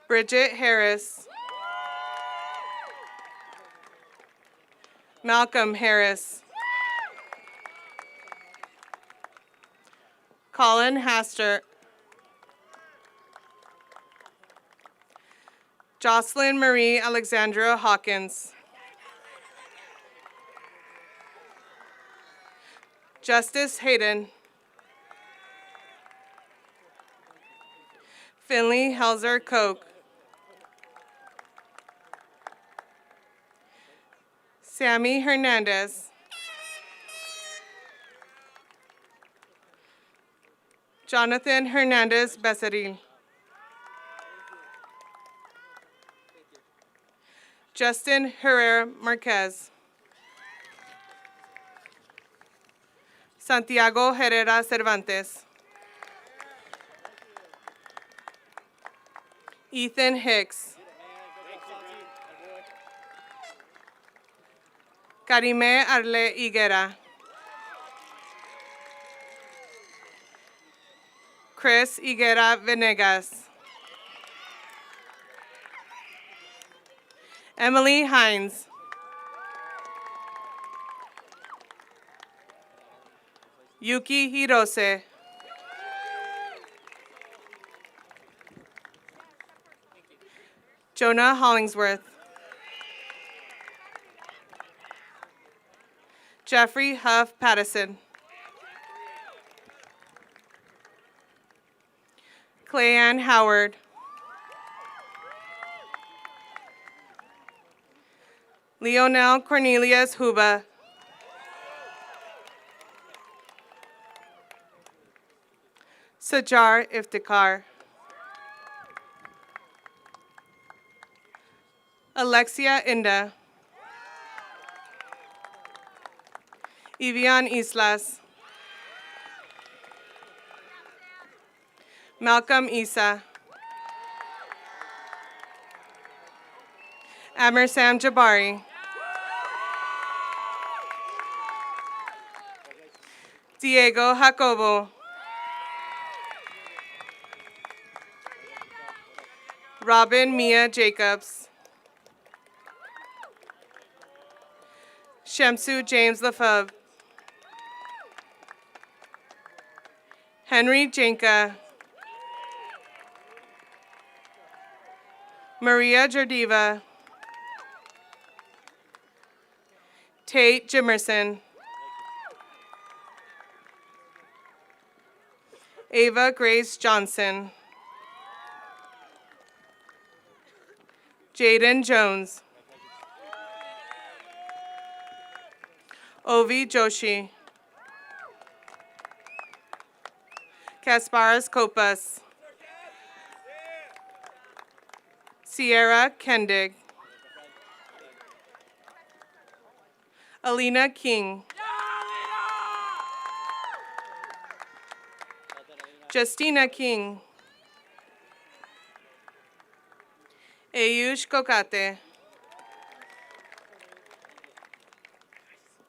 Bridget Harris. Malcolm Harris. Colin Haster. Jocelyn Marie Alexandra Hawkins. Justice Hayden. Finley Helzer Koch. Sammy Hernandez. Jonathan Hernandez Becerril. Justin Herrera Marquez. Santiago Herrera Cervantes. Ethan Hicks. Karime Arle Higuera. Chris Higuera Venegas. Emily Hines. Yuki Hirose. Jonah Hollingsworth. Jeffrey Huff Pattison. Clayanne Howard. Leonel Cornelius Huba. Sajar Iftikhar. Alexia Inda. Evian Islas. Malcolm Isa. Amir Sam Jabari. Diego Jacobo. Robin Mia Jacobs. Shamsu James Lafave. Henry Jenka. Maria Jardiva. Tate Jimerson. Ava Grace Johnson. Jaden Jones. Ovi Joshi. Kasparas Kopas. Sierra Kendig. Alina King. Justina King. Ayush Kokate.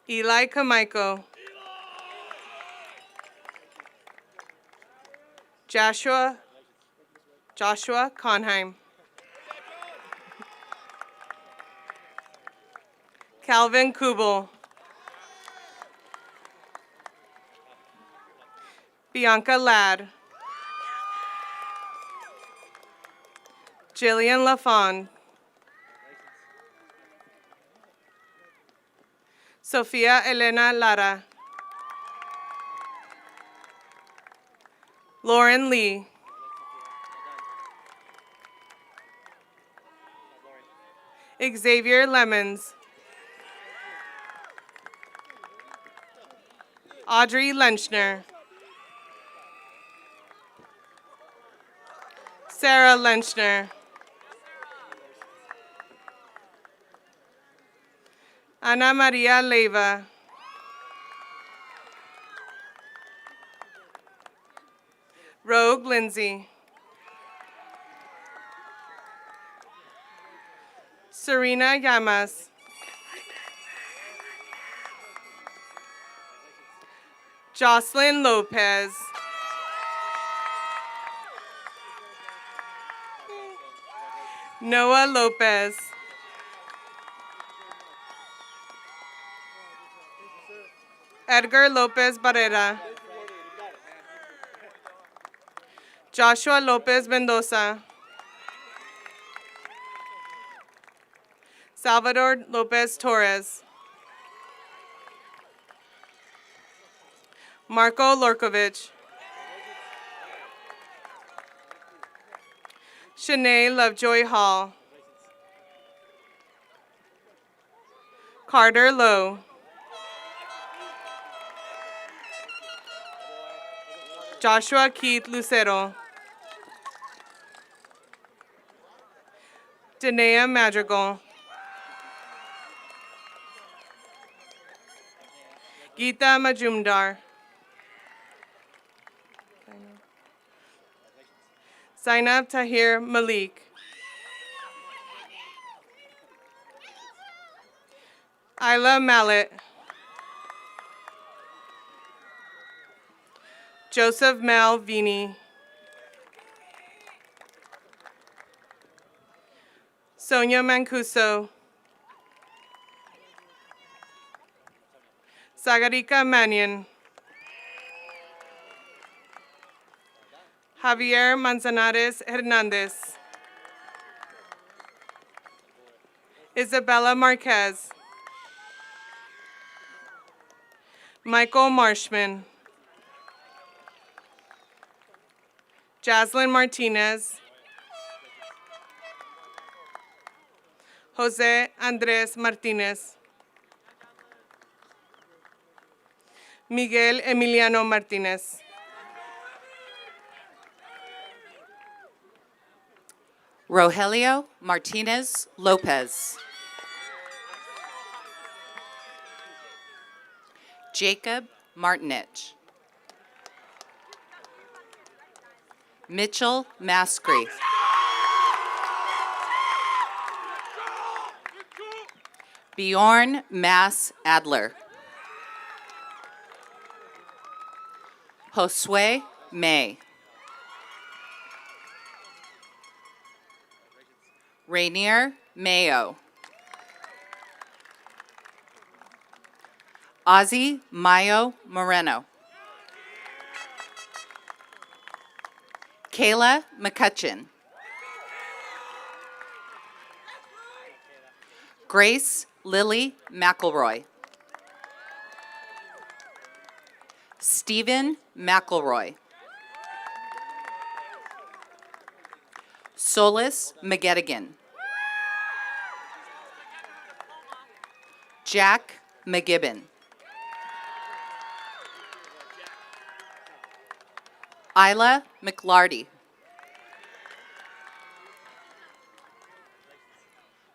Eli Kamaiko. Joshua Conheim. Calvin Kubel. Bianca Ladd. Jillian LaFond. Sofia Elena Lara. Lauren Lee. Xavier Lemons. Audrey Lenchner. Sarah Lenchner. Ana Maria Leyva. Rogue Lindsay. Serena Llamas. Jocelyn Lopez. Noah Lopez. Edgar Lopez Barrera. Joshua Lopez Mendoza. Salvador Lopez Torres. Marco Lorkovich. Shanae Lovejoy Hall. Carter Lowe. Joshua Keith Lucero. Danea Madrigal. Geeta Majumdar. Zainab Tahir Malik. Isla Mallet. Joseph Malvini. Sonia Mancuso. Sagarika Mannion. Javier Manzanares Hernandez. Isabella Marquez. Michael Marshman. Jaslyn Martinez. Jose Andres Martinez. Miguel Emiliano Martinez. Rogelio Martinez Lopez. Jacob Martinich. Mitchell Mascree. Bjorn Mass Adler. Josue May. Rainier Mayo. Ozzy Mayo Moreno. Kayla McCutcheon. Grace Lily McElroy. Stephen McElroy. Solis McGettigan. Jack McGibbon. Isla McLarty.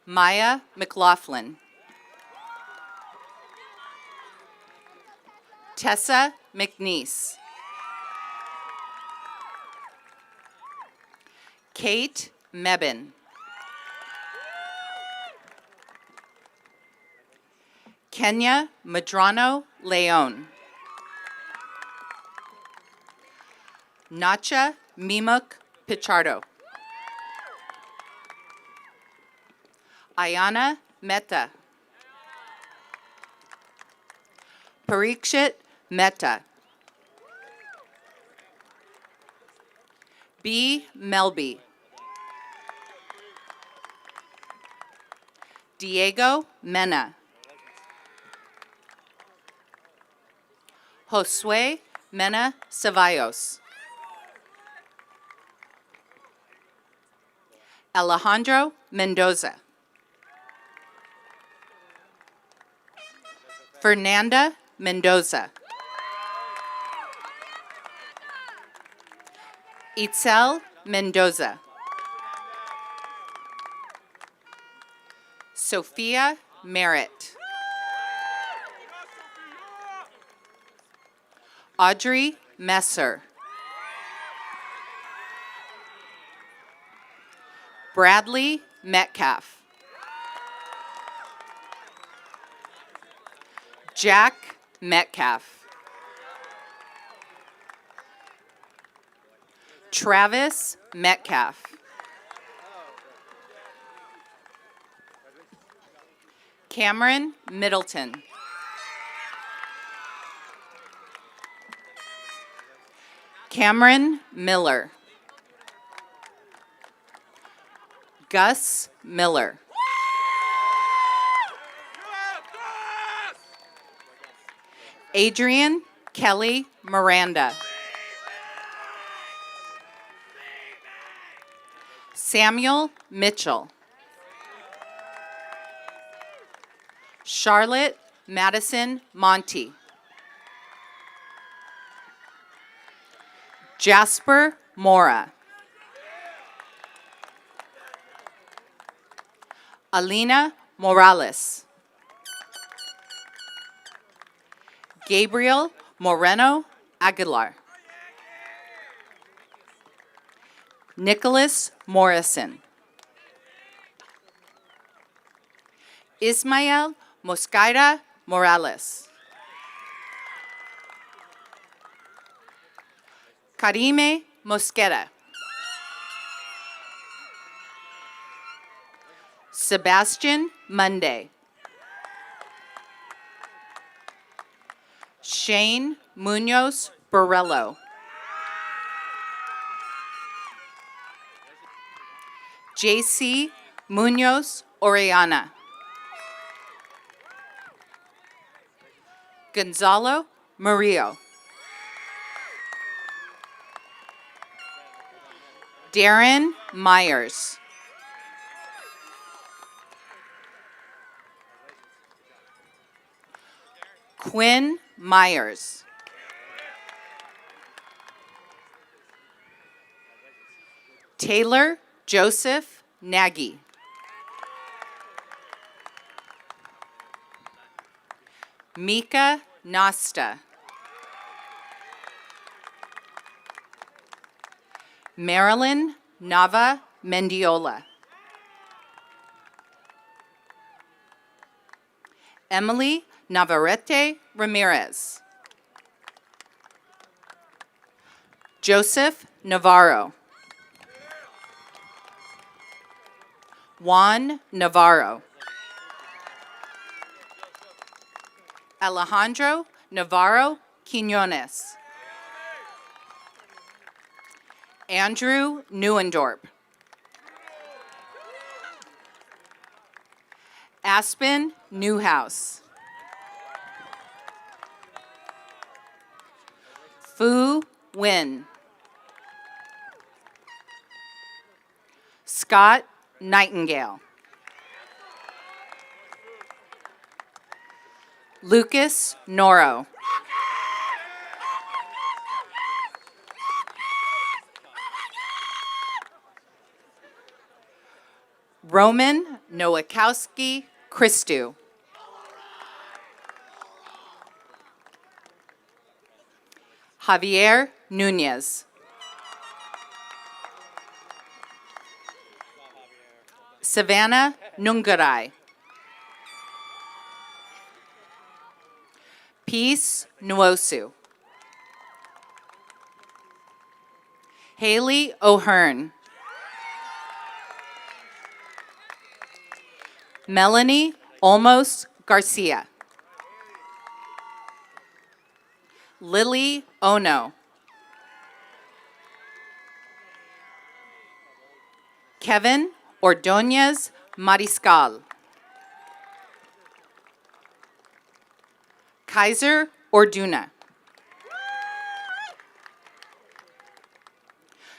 Maya McLaughlin. Tessa McNeese. Kate Mebin. Kenya Madrano Leon. Nacha Mimuk Pichardo. Ayana Mehta. Parikshit Mehta. B. Melby. Diego Mena. Josue Mena Ceballos. Alejandro Mendoza. Fernanda Mendoza. Itzel Mendoza. Sophia Merritt. Audrey Messer. Bradley Metcalf. Jack Metcalf. Travis Metcalf. Cameron Middleton. Cameron Miller. Gus Miller. Adrian Kelly Miranda. Samuel Mitchell. Charlotte Madison Monty. Jasper Mora. Alina Morales. Gabriel Moreno Aguilar. Nicholas Morrison. Ismael Mosqueira Morales. Karime Mosquera. Sebastian Monday. Shane Munoz Borrello. JC Munoz Oriana. Gonzalo Murillo. Darren Myers. Quinn Myers. Taylor Joseph Nagy. Mika Nasta. Marilyn Nava Mendiola. Emily Navarrete Ramirez. Joseph Navarro. Juan Navarro. Alejandro Navarro Quinones. Andrew Neuendorp. Aspen Newhouse. Fu Win. Scott Nightingale. Lucas Noro. Roman Nowakowski Christou. Javier Nunez. Savannah Nungarai. Peace Nwosu. Haley O'Hearn. Melanie Olmos Garcia. Lily Ono. Kevin Ordóñez Mariscal. Kaiser Orduna.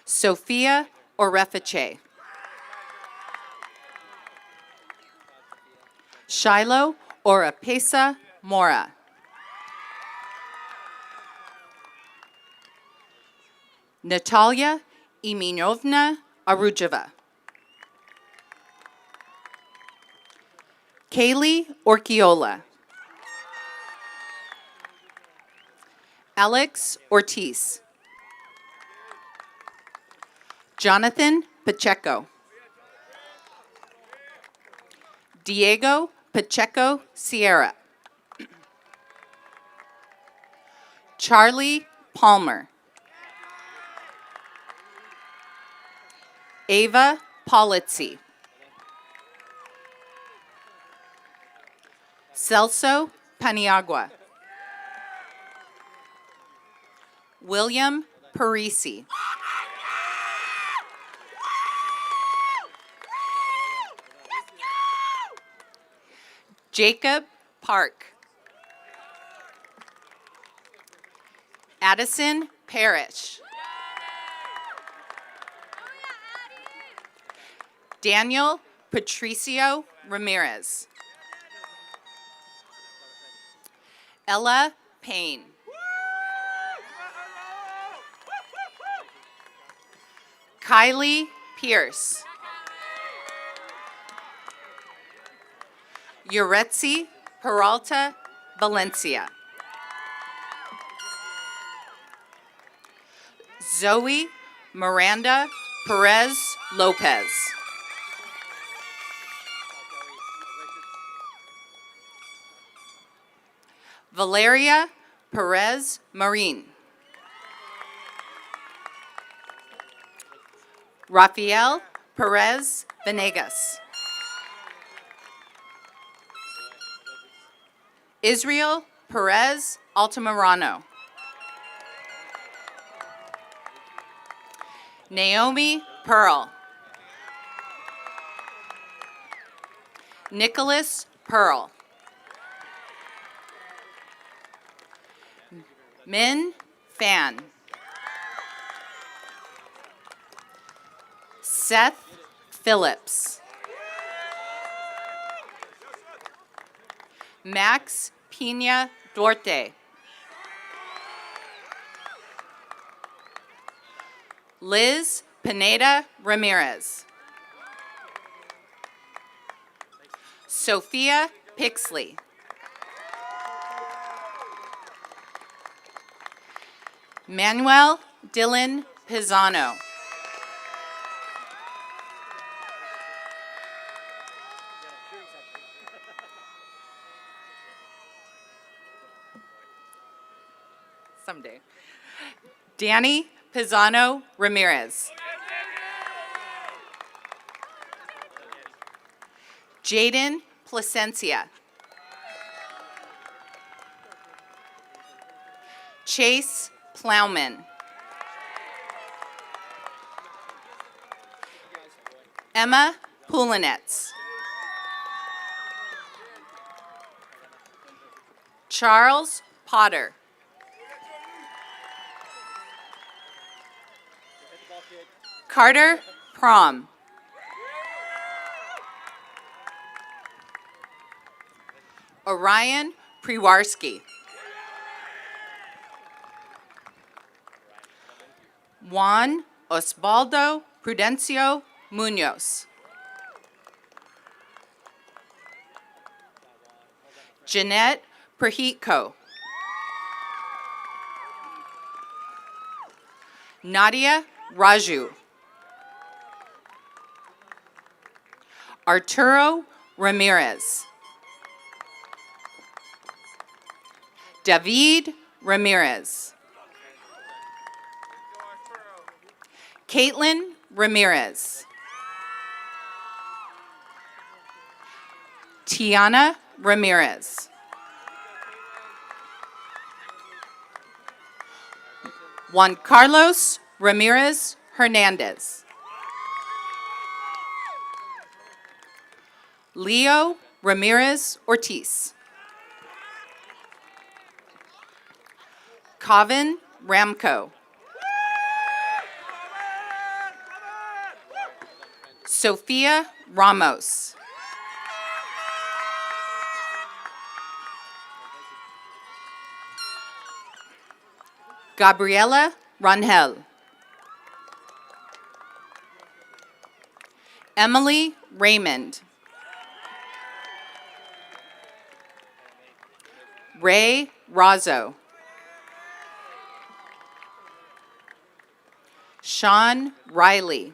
Sophia Orefice. Shiloh Orapesa Mora. Natalia Iminovna Arujeva. Kaylee Orquiola. Alex Ortiz. Jonathan Pacheco. Diego Pacheco Sierra. Charlie Palmer. Ava Polizzi. Celso Paniagua. William Parisi. Jacob Park. Addison Parrish. Daniel Patricio Ramirez. Ella Payne. Kylie Pierce. Yuretsi Peralta Valencia. Zoe Miranda Perez Lopez. Valeria Perez Marin. Rafael Perez Venegas. Israel Perez Altamirano. Naomi Pearl. Nicholas Pearl. Min Fan. Seth Phillips. Max Pina Duarte. Liz Pineda Ramirez. Sophia Pixley. Manuel Dylan Pisano. Someday. Danny Pisano Ramirez. Jaden Placencia. Chase Plowman. Emma Pulinetz. Charles Potter. Carter Prom. Orion Priwarski. Juan Osvaldo Prudencio Munoz. Jeanette Perhitko. Nadia Raju. Arturo Ramirez. David Ramirez. Caitlin Ramirez. Tiana Ramirez. Juan Carlos Ramirez Hernandez. Leo Ramirez Ortiz. Kavin Ramco. Sofia Ramos. Gabriela Rangel. Emily Raymond. Ray Razzo. Sean Riley.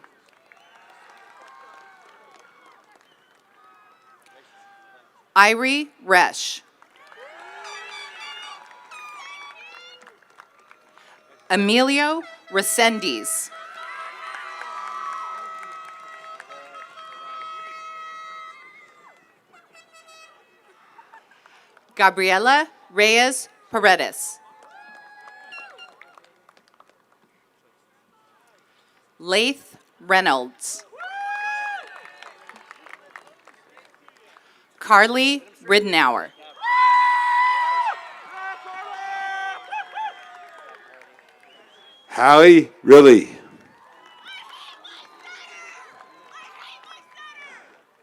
Irie Resch. Emilio Resendiz. Gabriela Reyes Paredes. Laith Reynolds. Carly Ridenour. Hallie Riley.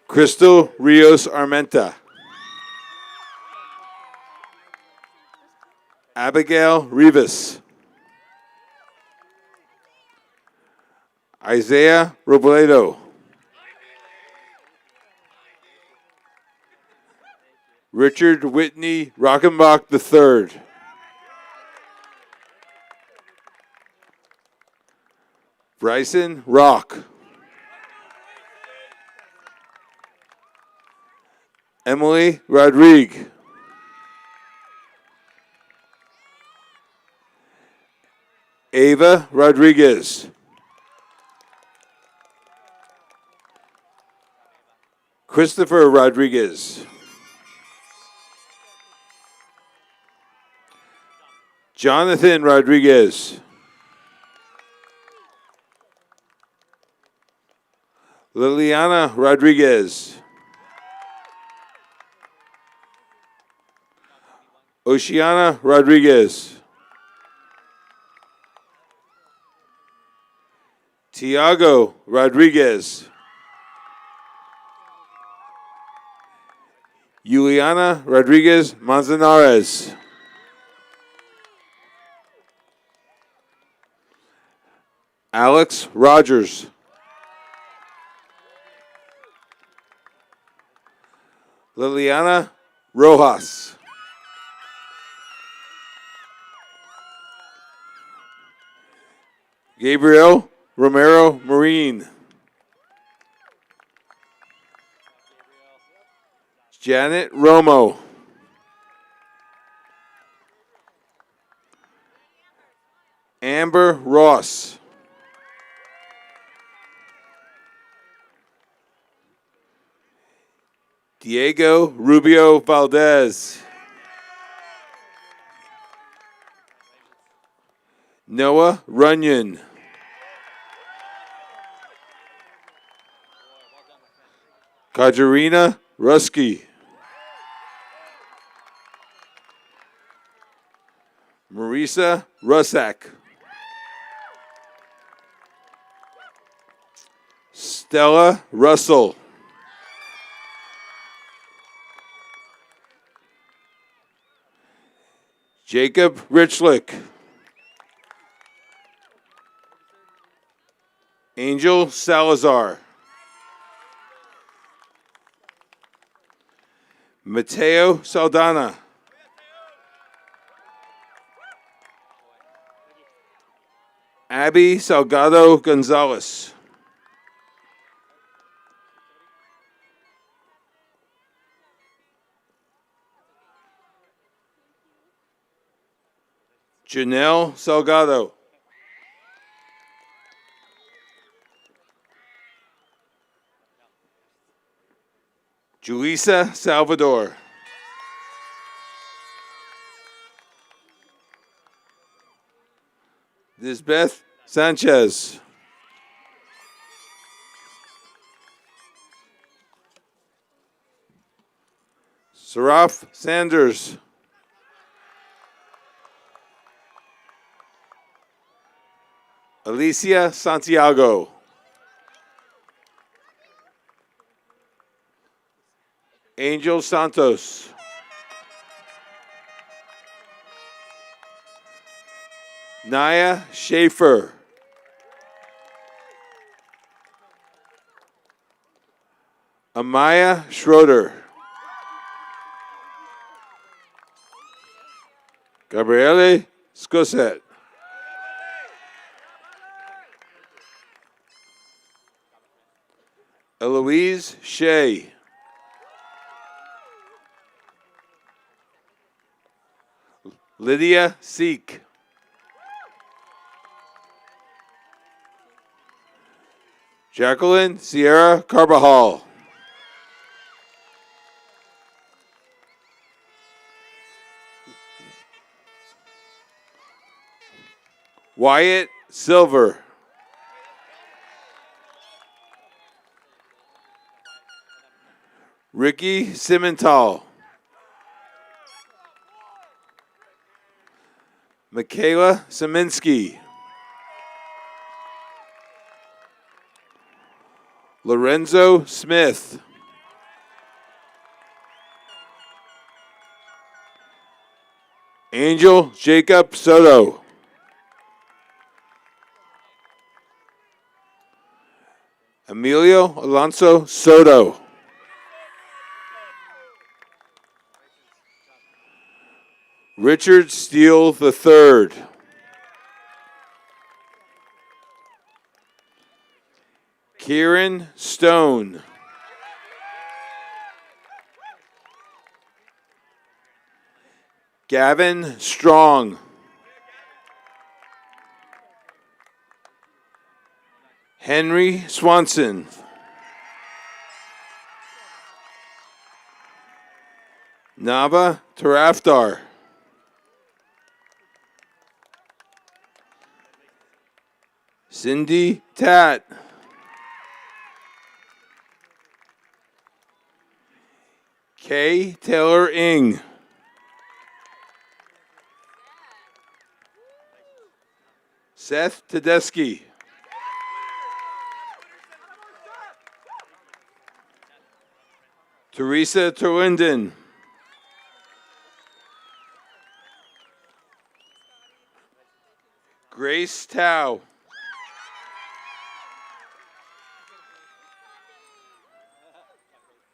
Crystal Rios Armenta. Abigail Rivas. Isaiah Robledo. Richard Whitney Rockenbach III. Bryson Rock. Emily Rodrigue. Ava Rodriguez. Christopher Rodriguez. Jonathan Rodriguez. Liliana Rodriguez. Oceana Rodriguez. Tiago Rodriguez. Juliana Rodriguez Manzanares. Alex Rogers. Liliana Rojas. Gabriel Romero Marine. Janet Romo. Amber Ross. Diego Rubio Valdez. Noah Runyon. Kajarina Rusky. Marisa Rusak. Stella Russell. Jacob Richlick. Angel Salazar. Mateo Saldana. Abby Salgado Gonzalez. Janelle Salgado. Julissa Salvador. Lisbeth Sanchez. Saraf Sanders. Alicia Santiago. Angel Santos. Naya Schaefer. Amaya Schroeder. Gabriele Scoset. Eloise Shea. Lydia Seek. Jacqueline Sierra Carbajal. Wyatt Silver. Ricky Simental. Michaela Saminsky. Lorenzo Smith. Angel Jacob Soto. Emilio Alonso Soto. Richard Steele III. Kieran Stone. Gavin Strong. Henry Swanson. Nava Taraftar. Cindy Tat. Kay Taylor Ing. Seth Tedeschi. Teresa Terlinden. Grace Tao.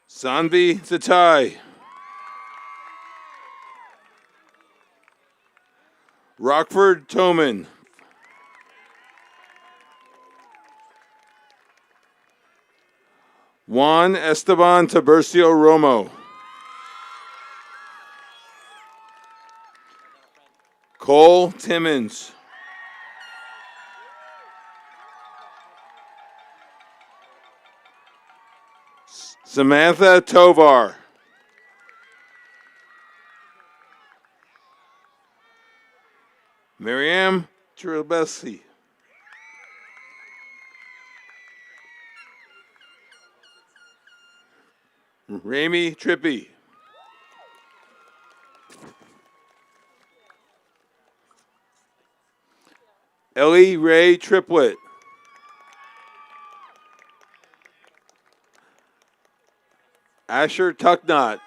Sanvi Tatai. Rockford Toman. Juan Esteban Tiburcio Romo. Cole Timmons. Samantha Tovar. Miriam Trubessi. Ramy Trippy. Ellie Ray Triplett. Asher Tucknott.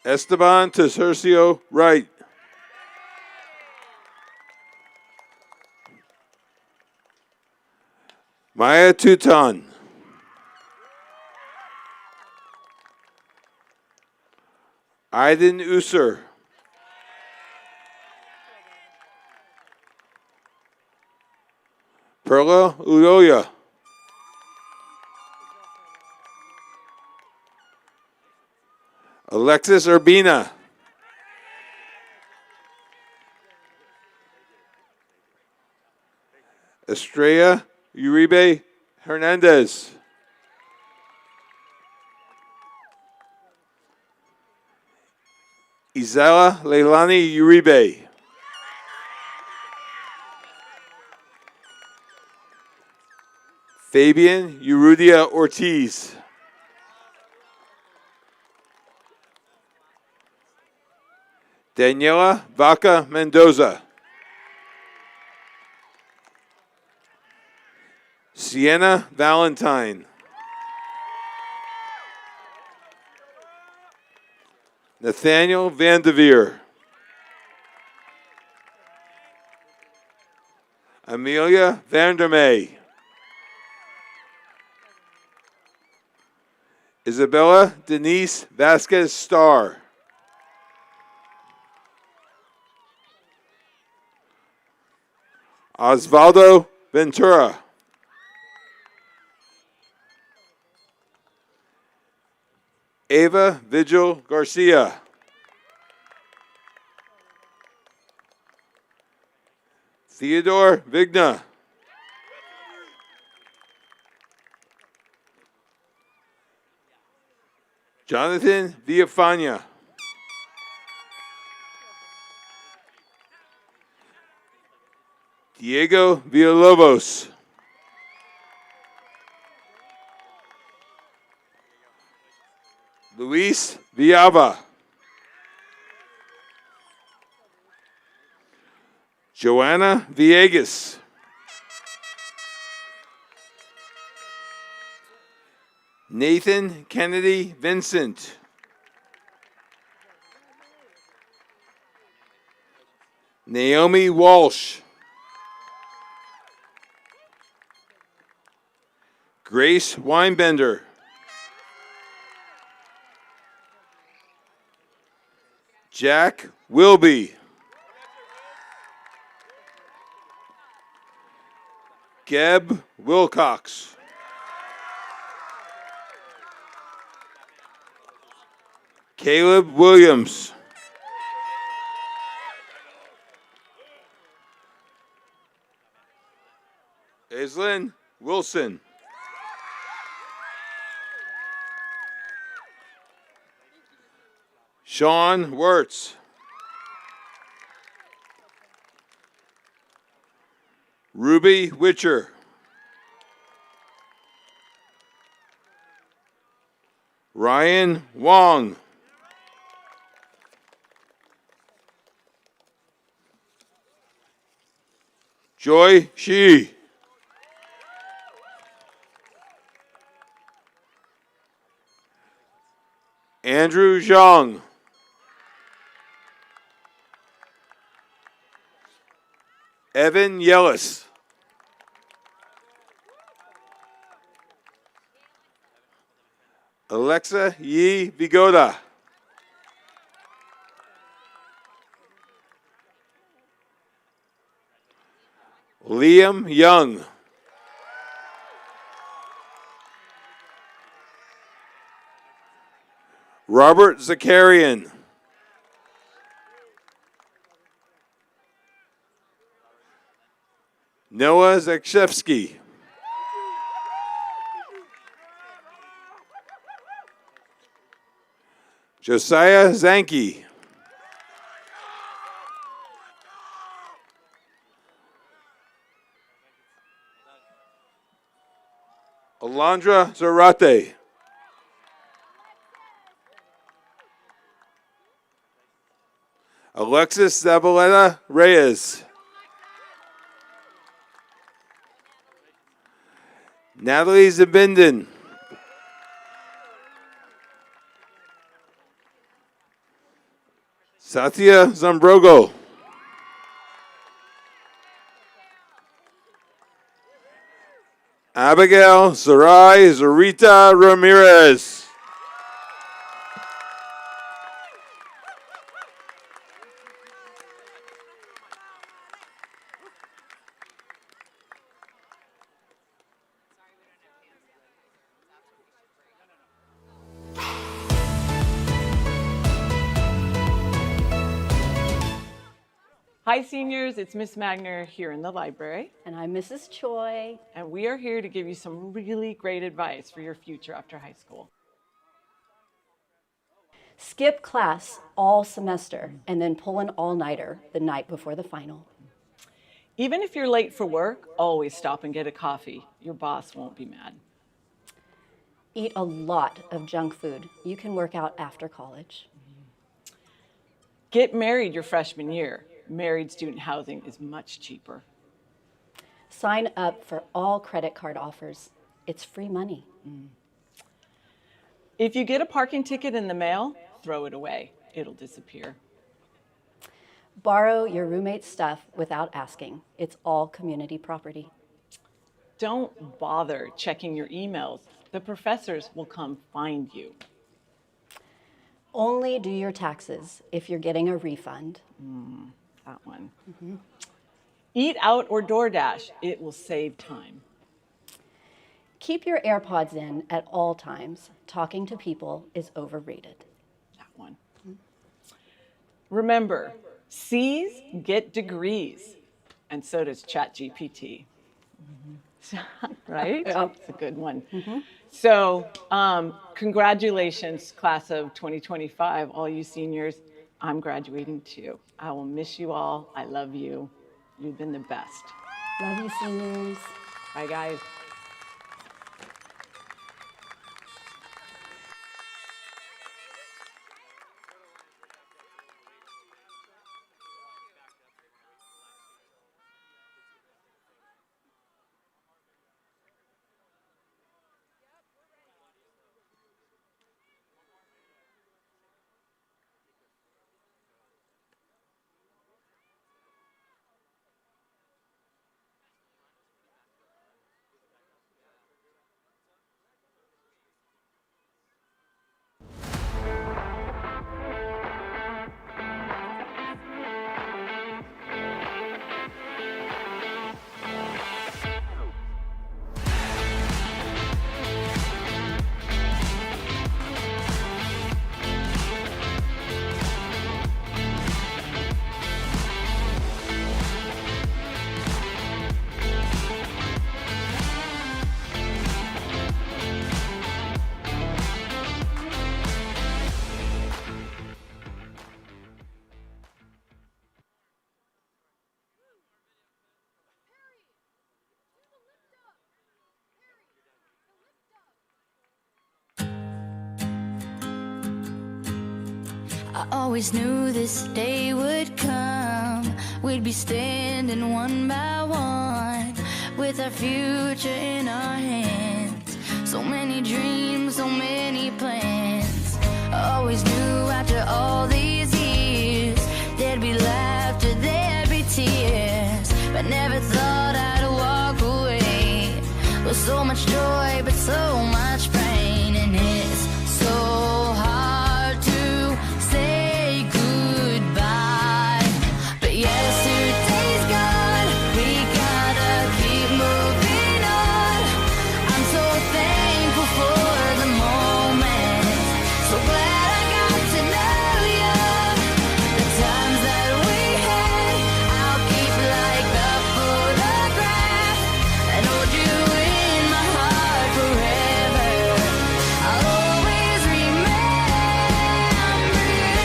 Esteban Tesercio Wright. Maya Tuton. Aiden User. Perla Uyoya. Alexis Urbina. Estrella Uribe Hernandez. Isela Leilani Uribe. Fabian Urudia Ortiz. Daniela Vaca Mendoza. Sienna Valentine. Nathaniel Vandeveer. Amelia Vandermeer. Isabella Denise Vasquez Starr. Osvaldo Ventura. Ava Vigil Garcia. Theodore Vigna. Jonathan Villafana. Diego Villalobos. Luis Viava. Joanna Villegas. Nathan Kennedy Vincent. Naomi Walsh. Grace Weinbender. Jack Wilby. Geb Wilcox. Caleb Williams. Aislinn Wilson. Sean Wirtz. Ruby Witcher. Ryan Wong. Joy Shi. Andrew Zhang. Evan Yellis. Alexa Yi Vigoda. Liam Young. Robert Zakarian. Noah Zakshevsky. Josiah Zanke. Alondra Zarate. Alexis Zabaleta Reyes. Natalie Zabinden. Satya Zambrogo. Abigail Sarai Zarita Ramirez. Hi seniors, it's Miss Magner here in the library. And I'm Mrs. Choi. And we are here to give you some really great advice for your future after high school. Skip class all semester and then pull an all-nighter the night before the final. Even if you're late for work, always stop and get a coffee. Your boss won't be mad. Eat a lot of junk food. You can work out after college. Get married your freshman year. Married student housing is much cheaper. Sign up for all credit card offers. It's free money. If you get a parking ticket in the mail, throw it away. It'll disappear. Borrow your roommate's stuff without asking. It's all community property. Don't bother checking your emails. The professors will come find you. Only do your taxes if you're getting a refund. That one. Eat out or DoorDash. It will save time. Keep your AirPods in at all times. Talking to people is overrated. That one. Remember, C's get degrees, and so does ChatGPT. Right? That's a good one. So, congratulations, class of 2025, all you seniors. I'm graduating too. I will miss you all. I love you. You've been the best. Love you, seniors. Bye, guys. I always knew this day would come. We'd be standing one by one with our future in our hands. So many dreams, so many plans. I always knew after all these years there'd be laughter, there'd be tears, but never thought I'd walk away with so much joy but so much pain. And it's so hard to say goodbye, but yesterday's gone. We gotta keep moving on. I'm so thankful for the moment. So glad I got to know you. The times that we had, I'll keep like a photograph and hold you in my heart forever. I'll always remember you.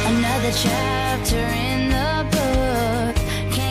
Another chapter in the book. Can't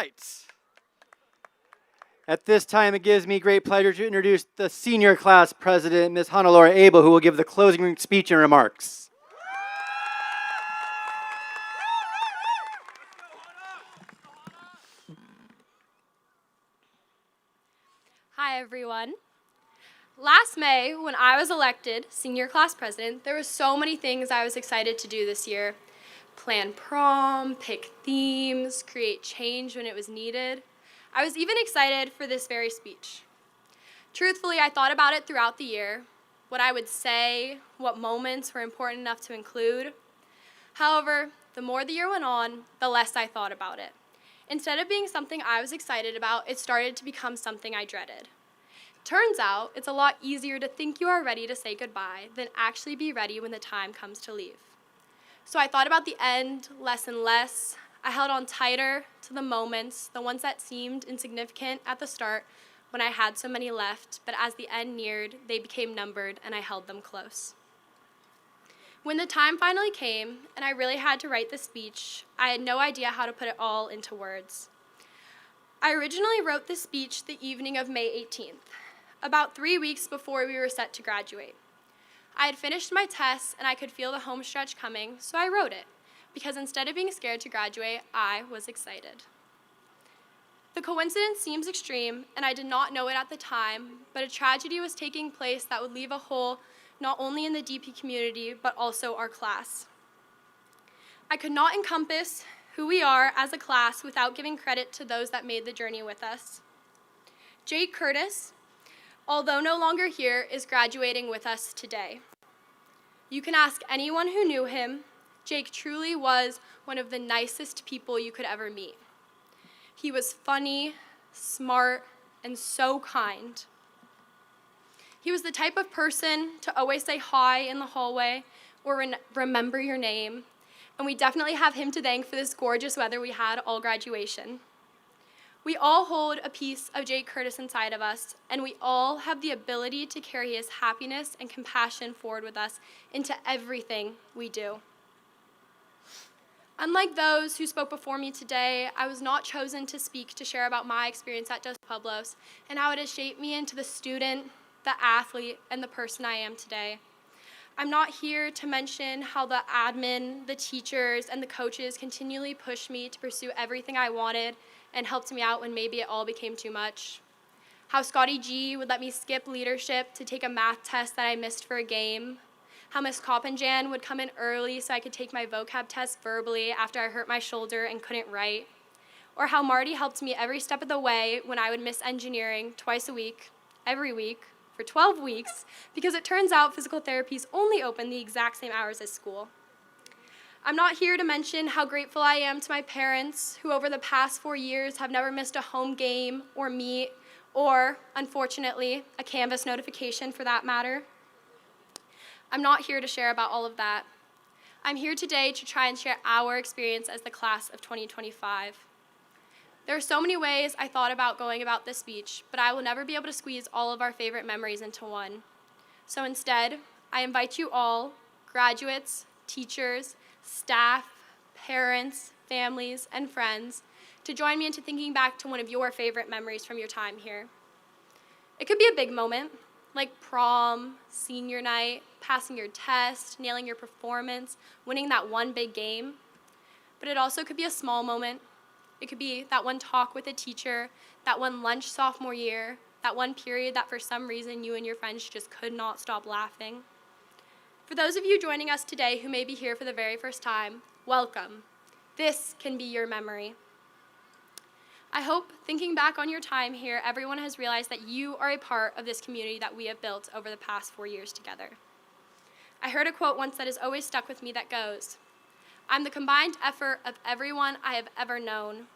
right. At this time, it gives me great pleasure to introduce the senior class president, Ms. Hannelore Abel, who will give the closing speech and remarks. Hi, everyone. Last May, when I was elected senior class president, there were so many things I was excited to do this year. Plan prom, pick themes, create change when it was needed. I was even excited for this very speech. Truthfully, I thought about it throughout the year, what I would say, what moments were important enough to include. However, the more the year went on, the less I thought about it. Instead of being something I was excited about, it started to become something I dreaded. Turns out, it's a lot easier to think you are ready to say goodbye than actually be ready when the time comes to leave. So I thought about the end less and less. I held on tighter to the moments, the ones that seemed insignificant at the start when I had so many left, but as the end neared, they became numbered and I held them close. When the time finally came and I really had to write the speech, I had no idea how to put it all into words. I originally wrote this speech the evening of May 18th, about 3 weeks before we were set to graduate. I had finished my tests and I could feel the home stretch coming, so I wrote it, because instead of being scared to graduate, I was excited. The coincidence seems extreme, and I did not know it at the time, but a tragedy was taking place that would leave a hole not only in the DP community, but also our class. I could not encompass who we are as a class without giving credit to those that made the journey with us. Jake Curtis, although no longer here, is graduating with us today. You can ask anyone who knew him. Jake truly was one of the nicest people you could ever meet. He was funny, smart, and so kind. He was the type of person to always say hi in the hallway or remember your name, and we definitely have him to thank for this gorgeous weather we had all graduation. We all hold a piece of Jake Curtis inside of us, and we all have the ability to carry his happiness and compassion forward with us into everything we do. Unlike those who spoke before me today, I was not chosen to speak to share about my experience at Pueblos and how it has shaped me into the student, the athlete, and the person I am today. I'm not here to mention how the admin, the teachers, and the coaches continually pushed me to pursue everything I wanted and helped me out when maybe it all became too much. How Scotty G would let me skip leadership to take a math test that I missed for a game. How Miss Coppenjan would come in early so I could take my vocab test verbally after I hurt my shoulder and couldn't write. Or how Marty helped me every step of the way when I would miss engineering twice a week, every week, for 12 weeks, because it turns out physical therapy is only open the exact same hours as school. I'm not here to mention how grateful I am to my parents, who over the past 4 years have never missed a home game or meet, or, unfortunately, a Canvas notification for that matter. I'm not here to share about all of that. I'm here today to try and share our experience as the class of 2025. There are so many ways I thought about going about this speech, but I will never be able to squeeze all of our favorite memories into one. So instead, I invite you all, graduates, teachers, staff, parents, families, and friends, to join me into thinking back to one of your favorite memories from your time here. It could be a big moment, like prom, senior night, passing your test, nailing your performance, winning that one big game. But it also could be a small moment. It could be that one talk with a teacher, that one lunch sophomore year, that one period that for some reason you and your friends just could not stop laughing. For those of you joining us today who may be here for the very first time, welcome. This can be your memory. I hope, thinking back on your time here, everyone has realized that you are a part of this community that we have built over the past 4 years together. I heard a quote once that has always stuck with me that goes, "I'm the combined effort of everyone I have ever known.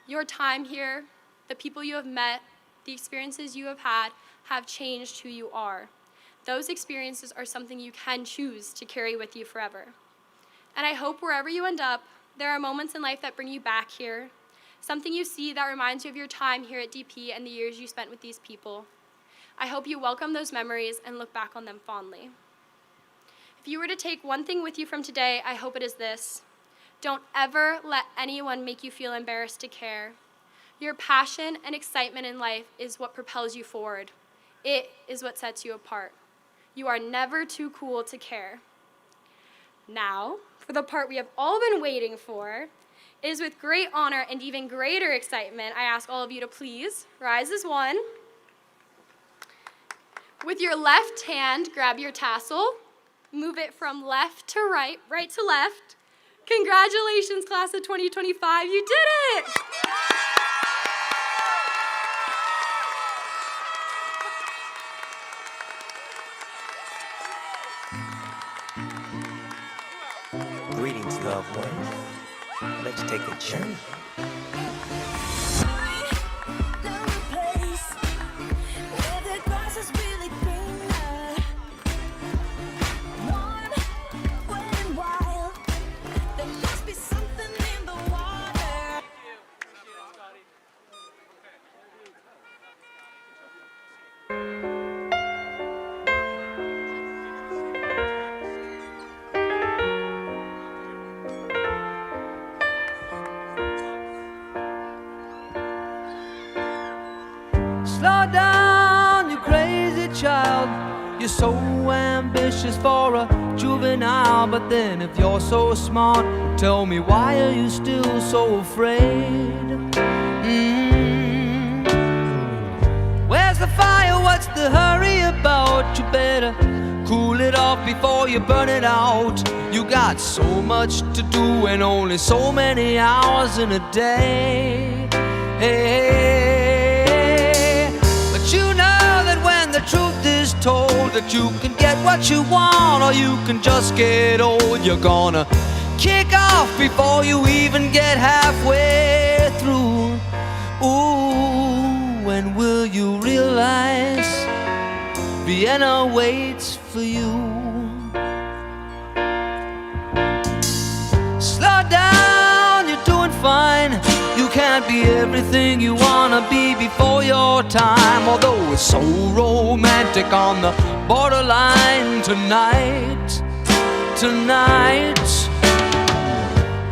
Your time here, the people you have met, the experiences you have had, have changed who you are. Those experiences are something you can choose to carry with you forever. And I hope wherever you end up, there are moments in life that bring you back here, something you see that reminds you of your time here at DP and the years you spent with these people. I hope you welcome those memories and look back on them fondly. If you were to take one thing with you from today, I hope it is this. Don't ever let anyone make you feel embarrassed to care. Your passion and excitement in life is what propels you forward. It is what sets you apart. You are never too cool to care. Now, for the part we have all been waiting for, it is with great honor and even greater excitement I ask all of you to please rise as one. With your left hand, grab your tassel, move it from left to right, right to left. Congratulations, class of 2025, you did it! Greetings, loved ones. Let's take a journey. Slow down, you crazy child. You're so ambitious for a juvenile. But then if you're so smart, tell me, why are you still so afraid? Where's the fire? What's the hurry about? You better cool it off before you burn it out. You got so much to do and only so many hours in a day. Hey, but you know that when the truth is told, that you can get what you want or you can just get old. You're gonna kick off before you even get halfway through. Ooh, when will you realize Vienna waits for you? Slow down, you're doing fine. You can't be everything you wanna be before your time. Although it's so romantic on the borderline tonight.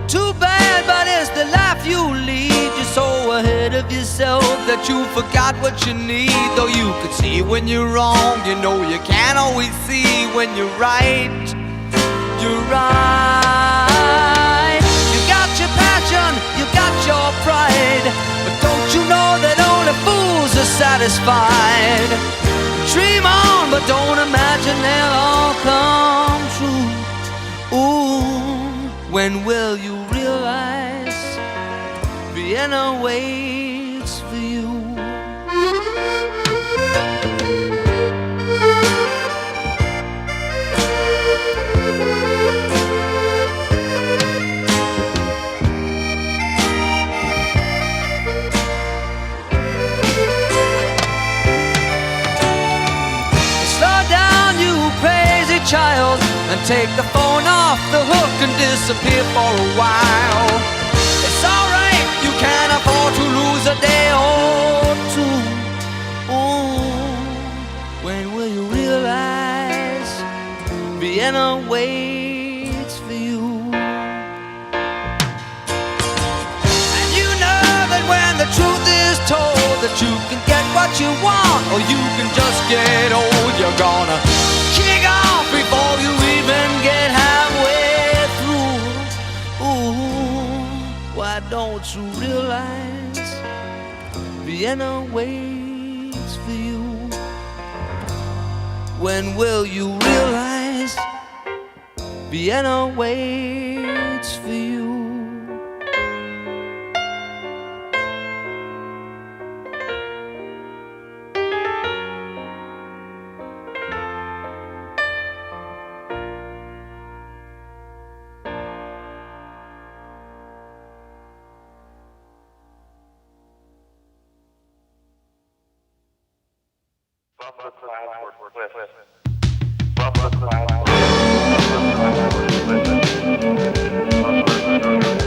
Too bad, but it's the life you lead. You're so ahead of yourself that you forgot what you need. Though you could see when you're wrong, you know you can't always see when you're right. You're right. You got your passion, you got your pride, but don't you know that only fools are satisfied? Dream on, but don't imagine they'll all come true. Ooh, when will you realize Vienna waits for you? Slow down, you crazy child, and take the phone off the hook and disappear for a while. It's alright, you can't afford to lose a day or two. Ooh, when will you realize Vienna waits for you? And you know that when the truth is told, that you can get what you want or you can just get old. You're gonna kick off before you even get halfway through. Ooh, why don't you realize Vienna waits for you? When will you realize Vienna waits for you?